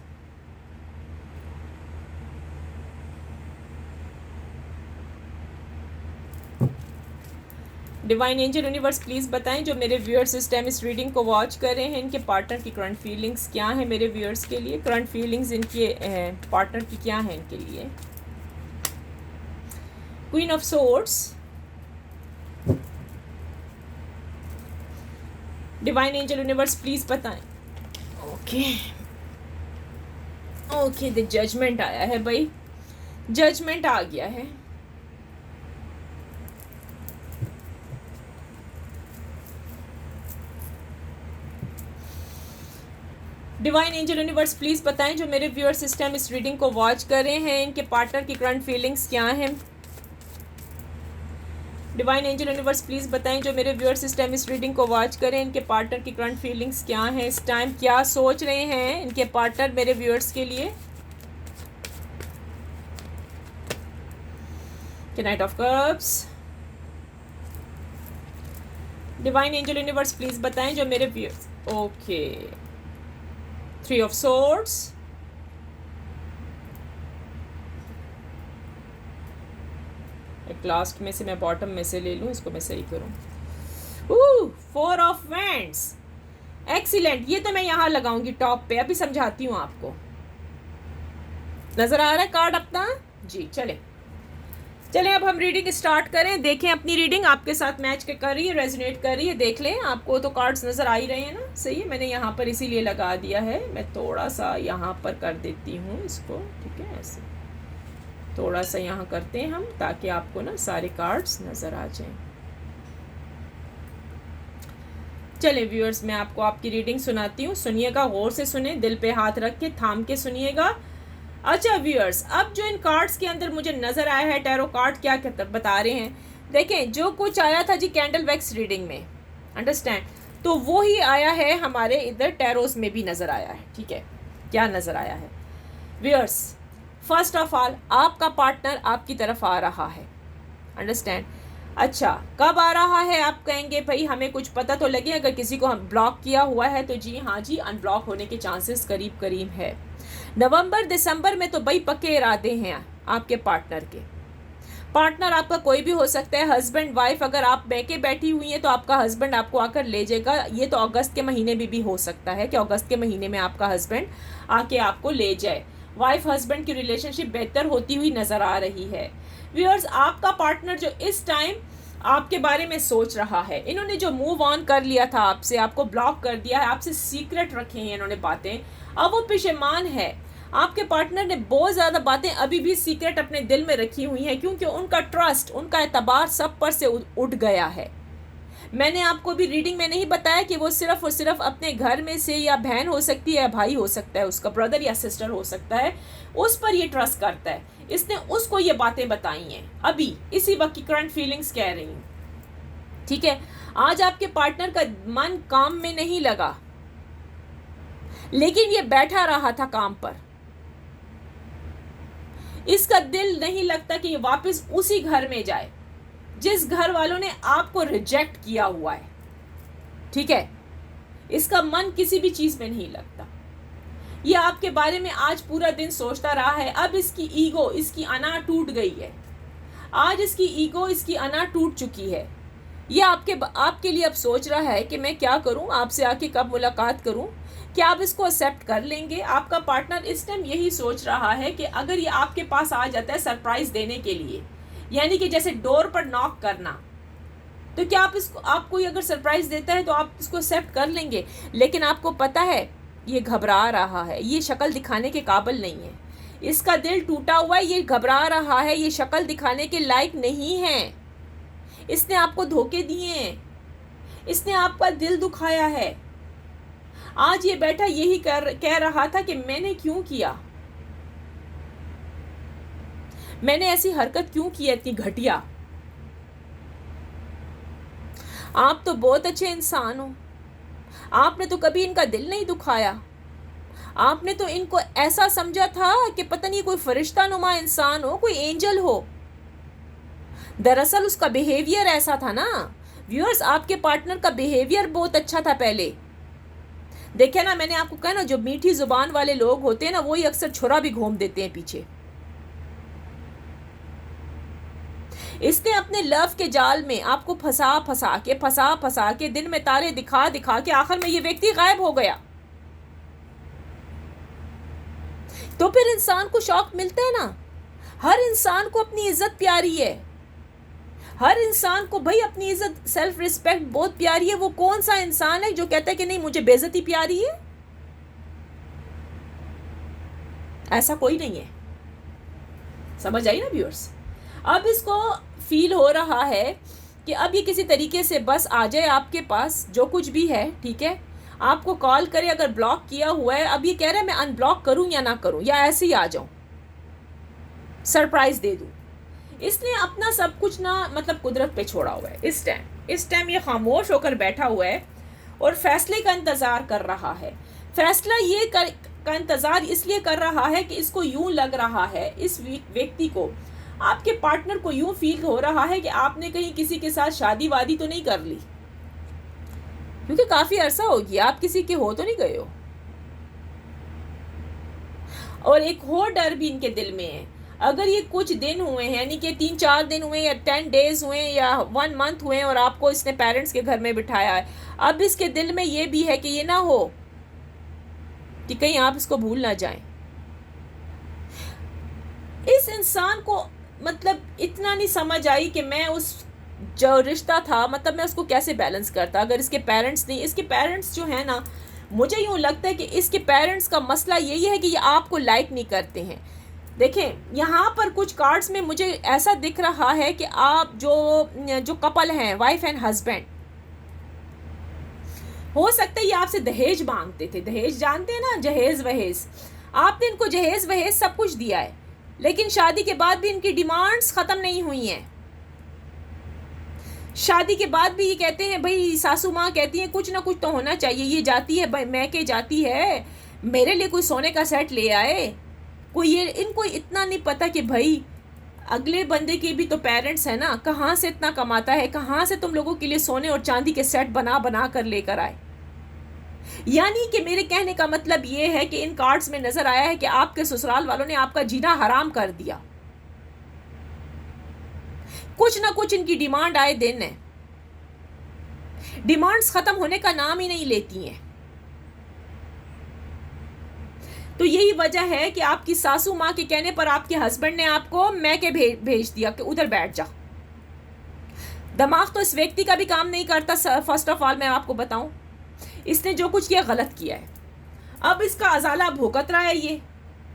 divine angel universe please बताएं जो मेरे व्यूअर्स इस टाइम इस रीडिंग को वॉच कर रहे हैं, इनके पार्टनर की करंट फीलिंग्स क्या है मेरे व्यूअर्स के लिए। करंट फीलिंग्स इनके पार्टनर की क्या है इनके लिए। Queen of swords, divine angel universe please बताएं। ओके द जजमेंट आया है भाई, जजमेंट आ गया है। डिवाइन एंजल यूनिवर्स प्लीज़ बताएं जो मेरे व्यूअर्स इस टाइम इस रीडिंग को वॉच कर रहे हैं, इनके पार्टनर की करंट फीलिंग्स क्या हैं। डिवाइन एंजल यूनिवर्स प्लीज़ बताएं जो मेरे व्यूअर्स इस टाइम इस रीडिंग को वॉच करें, इनके पार्टनर की करंट फीलिंग्स क्या हैं, इस टाइम क्या सोच रहे हैं इनके पार्टनर मेरे व्यूअर्स के लिए। Night of cups, divine angel universe please बताएं जो मेरे व्यूअर्स। ओके 3 ऑफ सोर्ड्स, एक लास्ट में से मैं बॉटम में से ले लूं, इसको मैं सही करूं। 4 ऑफ वैंड्स, एक्सीलेंट। ये तो मैं यहाँ लगाऊंगी टॉप पे, अभी समझाती हूँ आपको। नजर आ रहा है कार्ड अपना जी। चलें अब हम रीडिंग स्टार्ट करें। देखें अपनी रीडिंग आपके साथ मैच कर रही है, रेजोनेट कर रही है, देख लें। आपको तो कार्ड्स नज़र आ ही रहे हैं ना, सही है। मैंने यहाँ पर इसीलिए लगा दिया है, मैं थोड़ा सा यहाँ पर कर देती हूँ इसको, ठीक है। ऐसे थोड़ा सा यहाँ करते हैं हम, ताकि आपको ना सारे कार्ड्स नज़र आ जाएं। चले व्यूअर्स, मैं आपको आपकी रीडिंग सुनाती हूँ, सुनिएगा, गौर से सुने, दिल पे हाथ रख के थाम के सुनिएगा। अच्छा व्यूअर्स, अब जो इन कार्ड्स के अंदर मुझे नज़र आया है, टैरो कार्ड क्या बता रहे हैं, देखें जो कुछ आया था जी कैंडल वैक्स रीडिंग में, अंडरस्टैंड, तो वो ही आया है हमारे इधर टैरोस में भी नज़र आया है, ठीक है। क्या नज़र आया है व्यूअर्स, फर्स्ट ऑफ ऑल आपका पार्टनर आपकी तरफ आ रहा है, अंडरस्टैंड। अच्छा कब आ रहा है आप कहेंगे भाई हमें कुछ पता तो लगे, अगर किसी को हम ब्लॉक किया हुआ है तो जी हाँ जी, अनब्लॉक होने के चांसेस करीब करीब है। नवंबर दिसंबर में तो भाई पक्के इरादे हैं आपके पार्टनर के। पार्टनर आपका कोई भी हो सकता है, हस्बैंड वाइफ। अगर आप बैके बैठी हुई हैं तो आपका हस्बैंड आपको आकर ले जाएगा। ये तो अगस्त के महीने में भी हो सकता है कि अगस्त के महीने में आपका हस्बैंड आके आपको ले जाए। वाइफ हस्बैंड की रिलेशनशिप बेहतर होती हुई नज़र आ रही है। व्यूअर्स, आपका पार्टनर जो इस टाइम आपके बारे में सोच रहा है, इन्होंने जो मूव ऑन कर लिया था आपसे, आपको ब्लॉक कर दिया है, आपसे सीक्रेट रखे हैं इन्होंने बातें, अब वो पशेमान है। आपके पार्टनर ने बहुत ज़्यादा बातें अभी भी सीक्रेट अपने दिल में रखी हुई हैं, क्योंकि उनका ट्रस्ट, उनका एतबार सब पर से उठ गया है। मैंने आपको भी रीडिंग में नहीं बताया कि वो सिर्फ और सिर्फ अपने घर में से, या बहन हो सकती है या भाई हो सकता है, उसका ब्रदर या सिस्टर हो सकता है, उस पर ये ट्रस्ट करता है। इसने उसको ये बातें बताई हैं, अभी इसी वक्त की करंट फीलिंग्स कह रही हूँ, ठीक है। आज आपके पार्टनर का मन काम में नहीं लगा, लेकिन ये बैठा रहा था काम पर। इसका दिल नहीं लगता कि ये वापस उसी घर में जाए जिस घर वालों ने आपको रिजेक्ट किया हुआ है, ठीक है। इसका मन किसी भी चीज में नहीं लगता। ये आपके बारे में आज पूरा दिन सोचता रहा है। अब इसकी ईगो, इसकी अना टूट गई है। आज इसकी ईगो, इसकी अना टूट चुकी है। ये आपके लिए अब सोच रहा है कि मैं क्या करूं, आपसे आके कब मुलाकात करूं, क्या आप इसको एक्सेप्ट कर लेंगे। आपका पार्टनर इस टाइम यही सोच रहा है कि अगर ये आपके पास आ जाता है सरप्राइज देने के लिए, यानी कि जैसे डोर पर नॉक करना, तो क्या आपको अगर सरप्राइज देता है तो आप इसको एक्सेप्ट कर लेंगे। लेकिन आपको पता है ये घबरा रहा है, ये शक्ल दिखाने के काबिल नहीं है। इसका दिल टूटा हुआ है, ये घबरा रहा है, ये शक्ल दिखाने के लायक नहीं है। इसने आपको धोखे दिए हैं, इसने आपका दिल दुखाया है। आज ये बैठा यही कह रहा था कि मैंने क्यों किया, मैंने ऐसी हरकत क्यों की, इतनी घटिया। आप तो बहुत अच्छे इंसान हो, आपने तो कभी इनका दिल नहीं दुखाया। आपने तो इनको ऐसा समझा था कि पता नहीं कोई फरिश्ता नुमा इंसान हो, कोई एंजल हो। दरअसल उसका बिहेवियर ऐसा था ना व्यूअर्स, आपके पार्टनर का बिहेवियर बहुत अच्छा था पहले। देखे ना, मैंने आपको कहा ना, जो मीठी जुबान वाले लोग होते हैं ना, वही अक्सर छुरा भी घूम देते हैं पीछे। इसने अपने लव के जाल में आपको फंसा के दिन में तारे दिखा दिखा के आखिर में ये व्यक्ति गायब हो गया। तो फिर इंसान को शौक मिलता है ना। हर इंसान को अपनी इज्जत प्यारी है, हर इंसान को भाई अपनी इज्जत, सेल्फ रिस्पेक्ट बहुत प्यारी है। वो कौन सा इंसान है जो कहता है कि नहीं मुझे बेइज्जती प्यारी है? ऐसा कोई नहीं है। समझ आई ना व्यूअर्स। अब इसको फील हो रहा है कि अब ये किसी तरीके से बस आ जाए आपके पास, जो कुछ भी है, ठीक है, आपको कॉल करे। अगर ब्लॉक किया हुआ है, अब ये कह रहा है मैं अनब्लॉक करूं या ना करूं, या ऐसे ही आ जाऊं, सरप्राइज दे दूं। इसने अपना सब कुछ ना मतलब कुदरत पे छोड़ा हुआ है। इस टाइम ये खामोश होकर बैठा हुआ है और फैसले का इंतज़ार कर रहा है। फैसला का इंतज़ार इसलिए कर रहा है कि इसको यूं लग रहा है, इस व्यक्ति को, आपके पार्टनर को यूं फील हो रहा है कि आपने कहीं किसी के साथ शादी वादी तो नहीं कर ली, क्योंकि काफ़ी अरसा हो गया आप किसी के हो तो नहीं गए हो। और एक और डर भी इनके दिल में है, अगर ये कुछ दिन हुए हैं, यानी कि 3-4 दिन हुए या 10 डेज हुए या 1 मंथ हुए और आपको इसने पेरेंट्स के घर में बिठाया है, अब इसके दिल में ये भी है कि ये ना हो कि कहीं आप इसको भूल ना जाएं। इस इंसान को मतलब इतना नहीं समझ आई कि मैं उस जो रिश्ता था, मतलब मैं उसको कैसे बैलेंस करता अगर इसके पेरेंट्स नहीं। इसके पेरेंट्स जो है ना, मुझे यूँ लगता है कि इसके पेरेंट्स का मसला यही है कि ये आपको लाइक नहीं करते हैं। देखें यहाँ पर कुछ कार्ड्स में मुझे ऐसा दिख रहा है कि आप जो कपल हैं, वाइफ एंड हस्बैंड, हो सकता है ये आपसे दहेज मांगते थे। दहेज जानते हैं ना, जहेज वहेज। आपने इनको जहेज वहेज सब कुछ दिया है, लेकिन शादी के बाद भी इनकी डिमांड्स ख़त्म नहीं हुई हैं। शादी के बाद भी ये कहते हैं, भाई सासू माँ कहती हैं कुछ ना कुछ तो होना चाहिए। ये जाती है, भाई मैके जाती है, मेरे लिए कोई सोने का सेट ले आए कोई। ये इनको इतना नहीं पता कि भाई अगले बंदे के भी तो पेरेंट्स हैं ना, कहाँ से इतना कमाता है, कहाँ से तुम लोगों के लिए सोने और चांदी के सेट बना बना कर लेकर आए। यानी कि मेरे कहने का मतलब ये है कि इन कार्ड्स में नजर आया है कि आपके ससुराल वालों ने आपका जीना हराम कर दिया। कुछ ना कुछ इनकी डिमांड आए दिन है, डिमांड्स खत्म होने का नाम ही नहीं लेती हैं। तो यही वजह है कि आपकी सासू माँ के कहने पर आपके हस्बैंड ने आपको मैके भेज दिया कि उधर बैठ जा। दिमाग तो इस व्यक्ति का भी काम नहीं करता। फर्स्ट ऑफ ऑल मैं आपको बताऊं, इसने जो कुछ किया गलत किया है। अब इसका अजाला भुगत रहा है ये,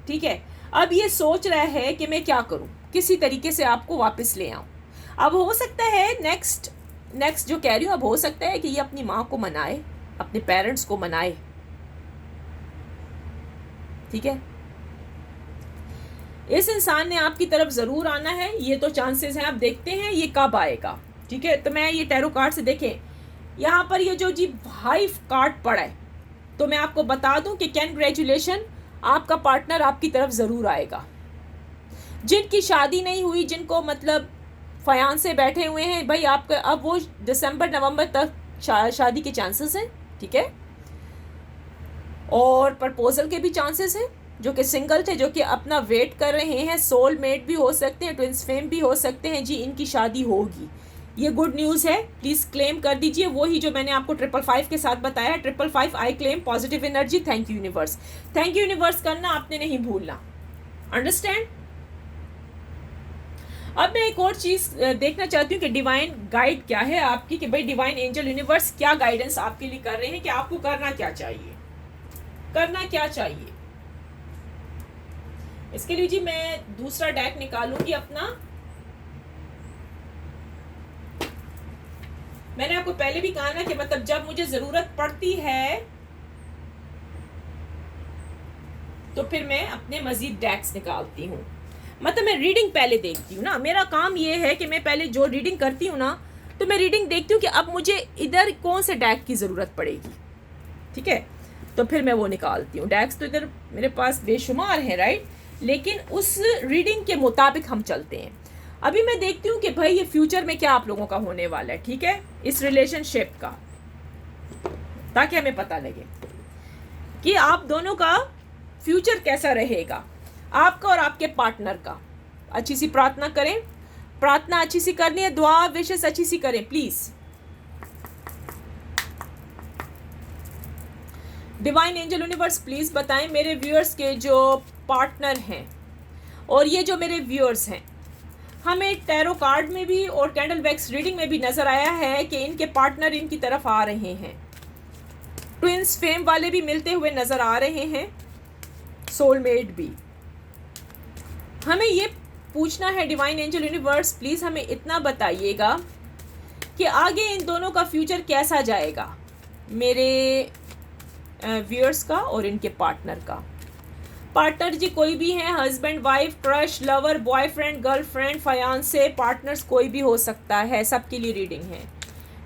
ठीक है। अब ये सोच रहा है कि मैं क्या करूं, किसी तरीके से आपको वापस ले आऊं। अब हो सकता है नेक्स्ट जो कह रही हूं, अब हो सकता है कि ये अपनी माँ को मनाए, अपने पेरेंट्स को मनाए, ठीक है। इस इंसान ने आपकी तरफ जरूर आना है, ये तो चांसेस हैं। आप देखते हैं ये कब आएगा, ठीक है। तो मैं ये टैरो कार्ड से देखें, यहाँ पर ये जो जी भाई कार्ड पड़ा है, तो मैं आपको बता दूं कि कैंग्रेचुलेशन, आपका पार्टनर आपकी तरफ ज़रूर आएगा। जिनकी शादी नहीं हुई, जिनको मतलब फयान से बैठे हुए हैं भाई, आपका अब वो दिसंबर नवंबर तक शादी के चांसेस हैं, ठीक है। और प्रपोजल के भी चांसेस हैं, जो कि सिंगल थे, जो कि अपना वेट कर रहे हैं, सोलमेट भी हो सकते हैं, ट्विंस फेम भी हो सकते हैं, जी इनकी शादी होगी। ये गुड न्यूज़ है, प्लीज़ क्लेम कर दीजिए वही जो मैंने आपको 555 के साथ बताया। 555 आई claim positive energy. Thank you universe, thank you universe करना आपने नहीं भूलना, अंडरस्टैंड। अब मैं एक और चीज़ देखना चाहती हूँ कि डिवाइन गाइड क्या है आपकी, कि भाई डिवाइन एंजल यूनिवर्स क्या गाइडेंस आपके लिए कर रहे हैं, कि आपको करना क्या चाहिए, करना क्या चाहिए। इसके लिए जी मैं दूसरा डेक निकालूंगी अपना। मैंने आपको पहले भी कहा ना कि मतलब जब मुझे जरूरत पड़ती है तो फिर मैं अपने मजीद डेक्स निकालती हूँ। मतलब मैं रीडिंग पहले देखती हूँ ना, मेरा काम ये है कि मैं पहले जो रीडिंग करती हूँ ना, तो मैं रीडिंग देखती हूँ कि अब मुझे इधर कौन से डेक की ज़रूरत पड़ेगी, ठीक है, तो फिर मैं वो निकालती हूँ। डेक्स तो इधर मेरे पास बेशुमार हैं, राइट, लेकिन उस रीडिंग के मुताबिक हम चलते हैं। अभी मैं देखती हूँ कि भाई ये फ्यूचर में क्या आप लोगों का होने वाला है, ठीक है, इस रिलेशनशिप का, ताकि हमें पता लगे कि आप दोनों का फ्यूचर कैसा रहेगा, आपका और आपके पार्टनर का। अच्छी सी प्रार्थना करें, प्रार्थना अच्छी सी करनी है, दुआ विशेष अच्छी सी करें please. Divine angel universe please बताएं मेरे व्यूअर्स के जो पार्टनर हैं और ये जो मेरे व्यूअर्स हैं, हमें टैरो कार्ड में भी और कैंडल वैक्स रीडिंग में भी नजर आया है कि इनके पार्टनर इनकी तरफ आ रहे हैं। ट्विंस फेम वाले भी मिलते हुए नजर आ रहे हैं, सोलमेट भी। हमें ये पूछना है डिवाइन एंजल यूनिवर्स प्लीज हमें इतना बताइएगा कि आगे इन दोनों का फ्यूचर कैसा जाएगा, मेरे व्यूअर्स का और इनके पार्टनर का। पार्टनर जी कोई भी हैं, husband, wife, crush, lover, boyfriend, girlfriend, fiance, partners कोई भी हो सकता है, सबके लिए रीडिंग है।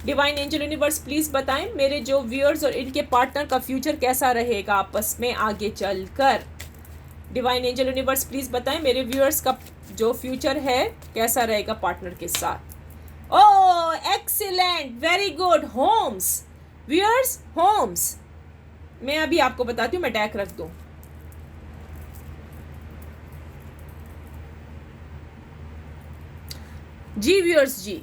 डिवाइन एंजल यूनिवर्स प्लीज बताएं मेरे जो व्यूअर्स और इनके पार्टनर का फ्यूचर कैसा रहेगा आपस में आगे चलकर। डिवाइन एंजल यूनिवर्स प्लीज बताएं मेरे व्यूअर्स का जो फ्यूचर है कैसा रहेगा पार्टनर के साथ। Oh excellent, very good. होम्स व्यूअर्स, होम्स। मैं अभी आपको बताती हूँ, मैं डेक रख दूं। जी व्यूअर्स जी,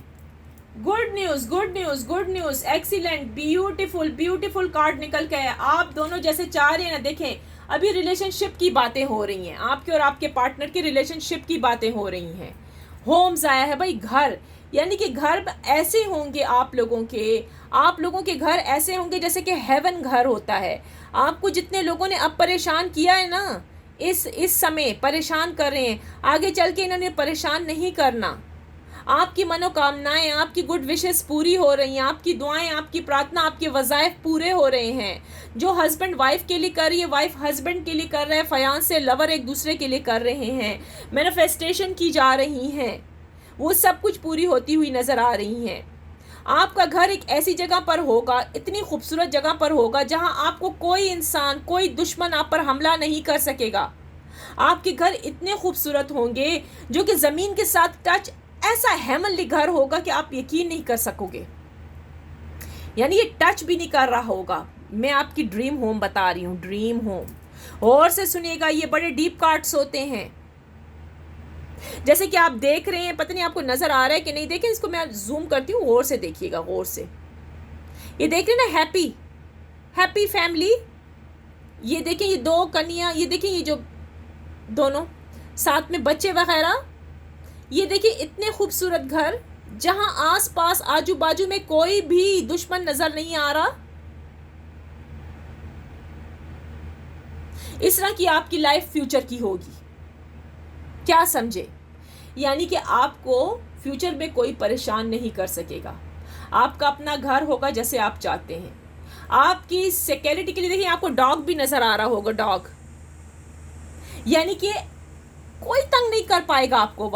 good news, good news, good news, excellent, beautiful, beautiful card निकल के आया। आप दोनों जैसे चाह रहे हैं ना, देखें अभी रिलेशनशिप की बातें हो रही हैं, आपके और आपके पार्टनर की रिलेशनशिप की बातें हो रही हैं। होम्स आया है भाई, घर, यानी कि घर ऐसे होंगे आप लोगों के घर ऐसे होंगे जैसे कि हेवन घर होता है। आपको जितने लोगों ने अब परेशान किया है ना, इस समय परेशान कर रहे हैं, आगे चल के इन्होंने परेशान नहीं करना। आपकी मनोकामनाएं, आपकी गुड विशेस पूरी हो रही हैं, आपकी दुआएं, आपकी प्रार्थना, आपके वज़ाइफ पूरे हो रहे हैं। जो हस्बैंड वाइफ के लिए कर रही है, वाइफ हस्बैंड के लिए कर रहा है, फयांस से लवर एक दूसरे के लिए कर रहे हैं, मैनिफेस्टेशन की जा रही हैं, वो सब कुछ पूरी होती हुई नज़र आ रही हैं। आपका घर एक ऐसी जगह पर होगा, इतनी खूबसूरत जगह पर होगा जहां आपको कोई इंसान, कोई दुश्मन आप पर हमला नहीं कर सकेगा। आपके घर इतने खूबसूरत होंगे जो कि ज़मीन के साथ टच, ऐसा हेमनली घर होगा कि आप यकीन नहीं कर सकोगे, यानी ये टच भी नहीं कर रहा होगा। मैं आपकी ड्रीम होम बता रही हूँ, ड्रीम होम। और से सुनिएगा, ये बड़े डीप कार्ड्स होते हैं, जैसे कि आप देख रहे हैं, पता नहीं आपको नजर आ रहा है कि नहीं, देखें इसको मैं जूम करती हूँ, गौर से देखिएगा, गौर से। ये देख रहे हैं ना, हैप्पी हैप्पी फैमिली, ये देखें ये दो कन्या, ये देखें ये जो दोनों साथ में बच्चे वगैरह, ये देखिए इतने खूबसूरत घर जहां आस पास आजू बाजू में कोई भी दुश्मन नजर नहीं आ रहा। इस तरह की आपकी लाइफ फ्यूचर की होगी, क्या समझे, यानी कि आपको फ्यूचर में कोई परेशान नहीं कर सकेगा। आपका अपना घर होगा जैसे आप चाहते हैं। आपकी सिक्योरिटी के लिए देखिए आपको डॉग भी नजर आ रहा होगा, डॉग, यानी कि कोई तंग नहीं कर पाएगा आपको।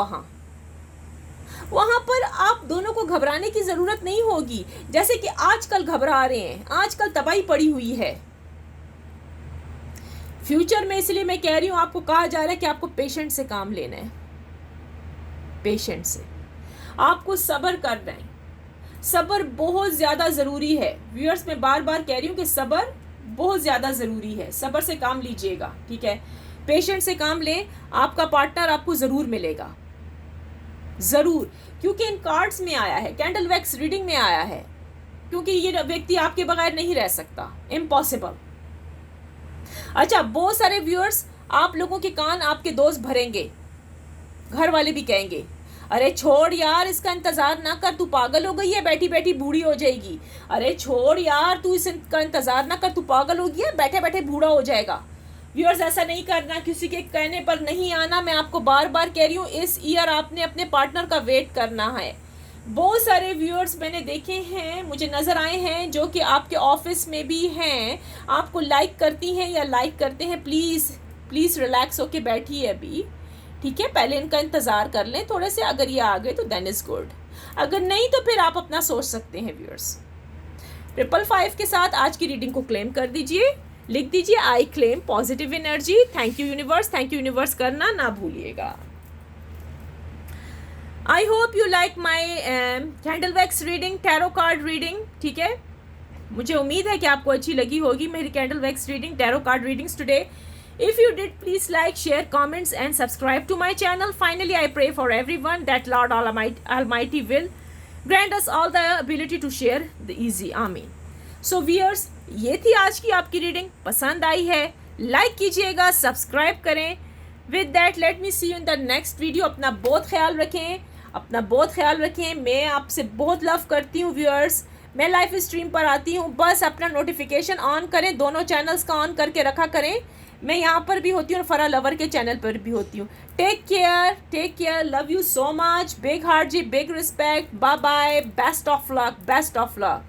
वहां पर आप दोनों को घबराने की जरूरत नहीं होगी, जैसे कि आजकल घबरा रहे हैं, आजकल तबाही पड़ी हुई है फ्यूचर में। इसलिए मैं कह रही हूं, आपको कहा जा रहा है कि आपको पेशेंट से काम लेना है। पेशेंट से, आपको सब्र कर रहे हैं। सब्र बहुत ज़्यादा ज़रूरी है व्यूअर्स, मैं बार बार कह रही हूँ कि सब्र बहुत ज़्यादा ज़रूरी है। सब्र से काम लीजिएगा, ठीक है। पेशेंट से काम लें, आपका पार्टनर आपको ज़रूर मिलेगा, ज़रूर, क्योंकि इन कार्ड्स में आया है, कैंडल वैक्स रीडिंग में आया है, क्योंकि ये व्यक्ति आपके बगैर नहीं रह सकता, इम्पॉसिबल। अच्छा, बहुत सारे व्यूअर्स, आप लोगों के कान आपके दोस्त भरेंगे, घर वाले भी कहेंगे अरे छोड़ यार, इसका इंतजार ना कर, तू पागल हो गई है, बैठी बैठी बूढ़ी हो जाएगी। अरे छोड़ यार, तू इसका इंतजार ना कर, तू पागल हो गई है, बैठे बैठे बूढ़ा हो जाएगा। व्यूअर्स, ऐसा नहीं करना, किसी के कहने पर नहीं आना। मैं आपको बार बार कह रही हूँ, इस ईयर आपने अपने पार्टनर का वेट करना है। बहुत सारे व्यूअर्स मैंने देखे हैं, मुझे नज़र आए हैं, जो कि आपके ऑफिस में भी हैं, आपको लाइक करती हैं या लाइक करते हैं। प्लीज़ प्लीज़ रिलैक्स होके बैठिए अभी, ठीक है। पहले इनका इंतज़ार कर लें थोड़े से, अगर ये आ गए तो देन इज़ गुड, अगर नहीं तो फिर आप अपना सोच सकते हैं व्यूअर्स। 555 के साथ आज की रीडिंग को क्लेम कर दीजिए, लिख दीजिए आई claim positive energy. Thank you universe, thank you universe करना ना भूलिएगा। I hope you like my candle wax reading, tarot card reading, ठीक है। मुझे उम्मीद है कि आपको अच्छी लगी होगी मेरी candle wax reading, tarot card readings today. If you did, please like, share, comments and subscribe to my channel. Finally, I pray for everyone that Lord Almighty will grant us all the ability to share the easy. Amen. So viewers, ये थी आज की आपकी reading. पसंद आई है like कीजिएगा, subscribe करें। With that, let me see you in the next video. अपना बहुत ख्याल रखें, अपना बहुत ख्याल रखें। मैं आपसे बहुत लव करती हूँ व्यूअर्स। मैं लाइव स्ट्रीम पर आती हूँ, बस अपना नोटिफिकेशन ऑन करें, दोनों चैनल्स का ऑन करके रखा करें। मैं यहाँ पर भी होती हूँ और फरा लवर के चैनल पर भी होती हूँ। Take care, love you so much, big heart जी, big respect, bye bye, best of luck, best of luck.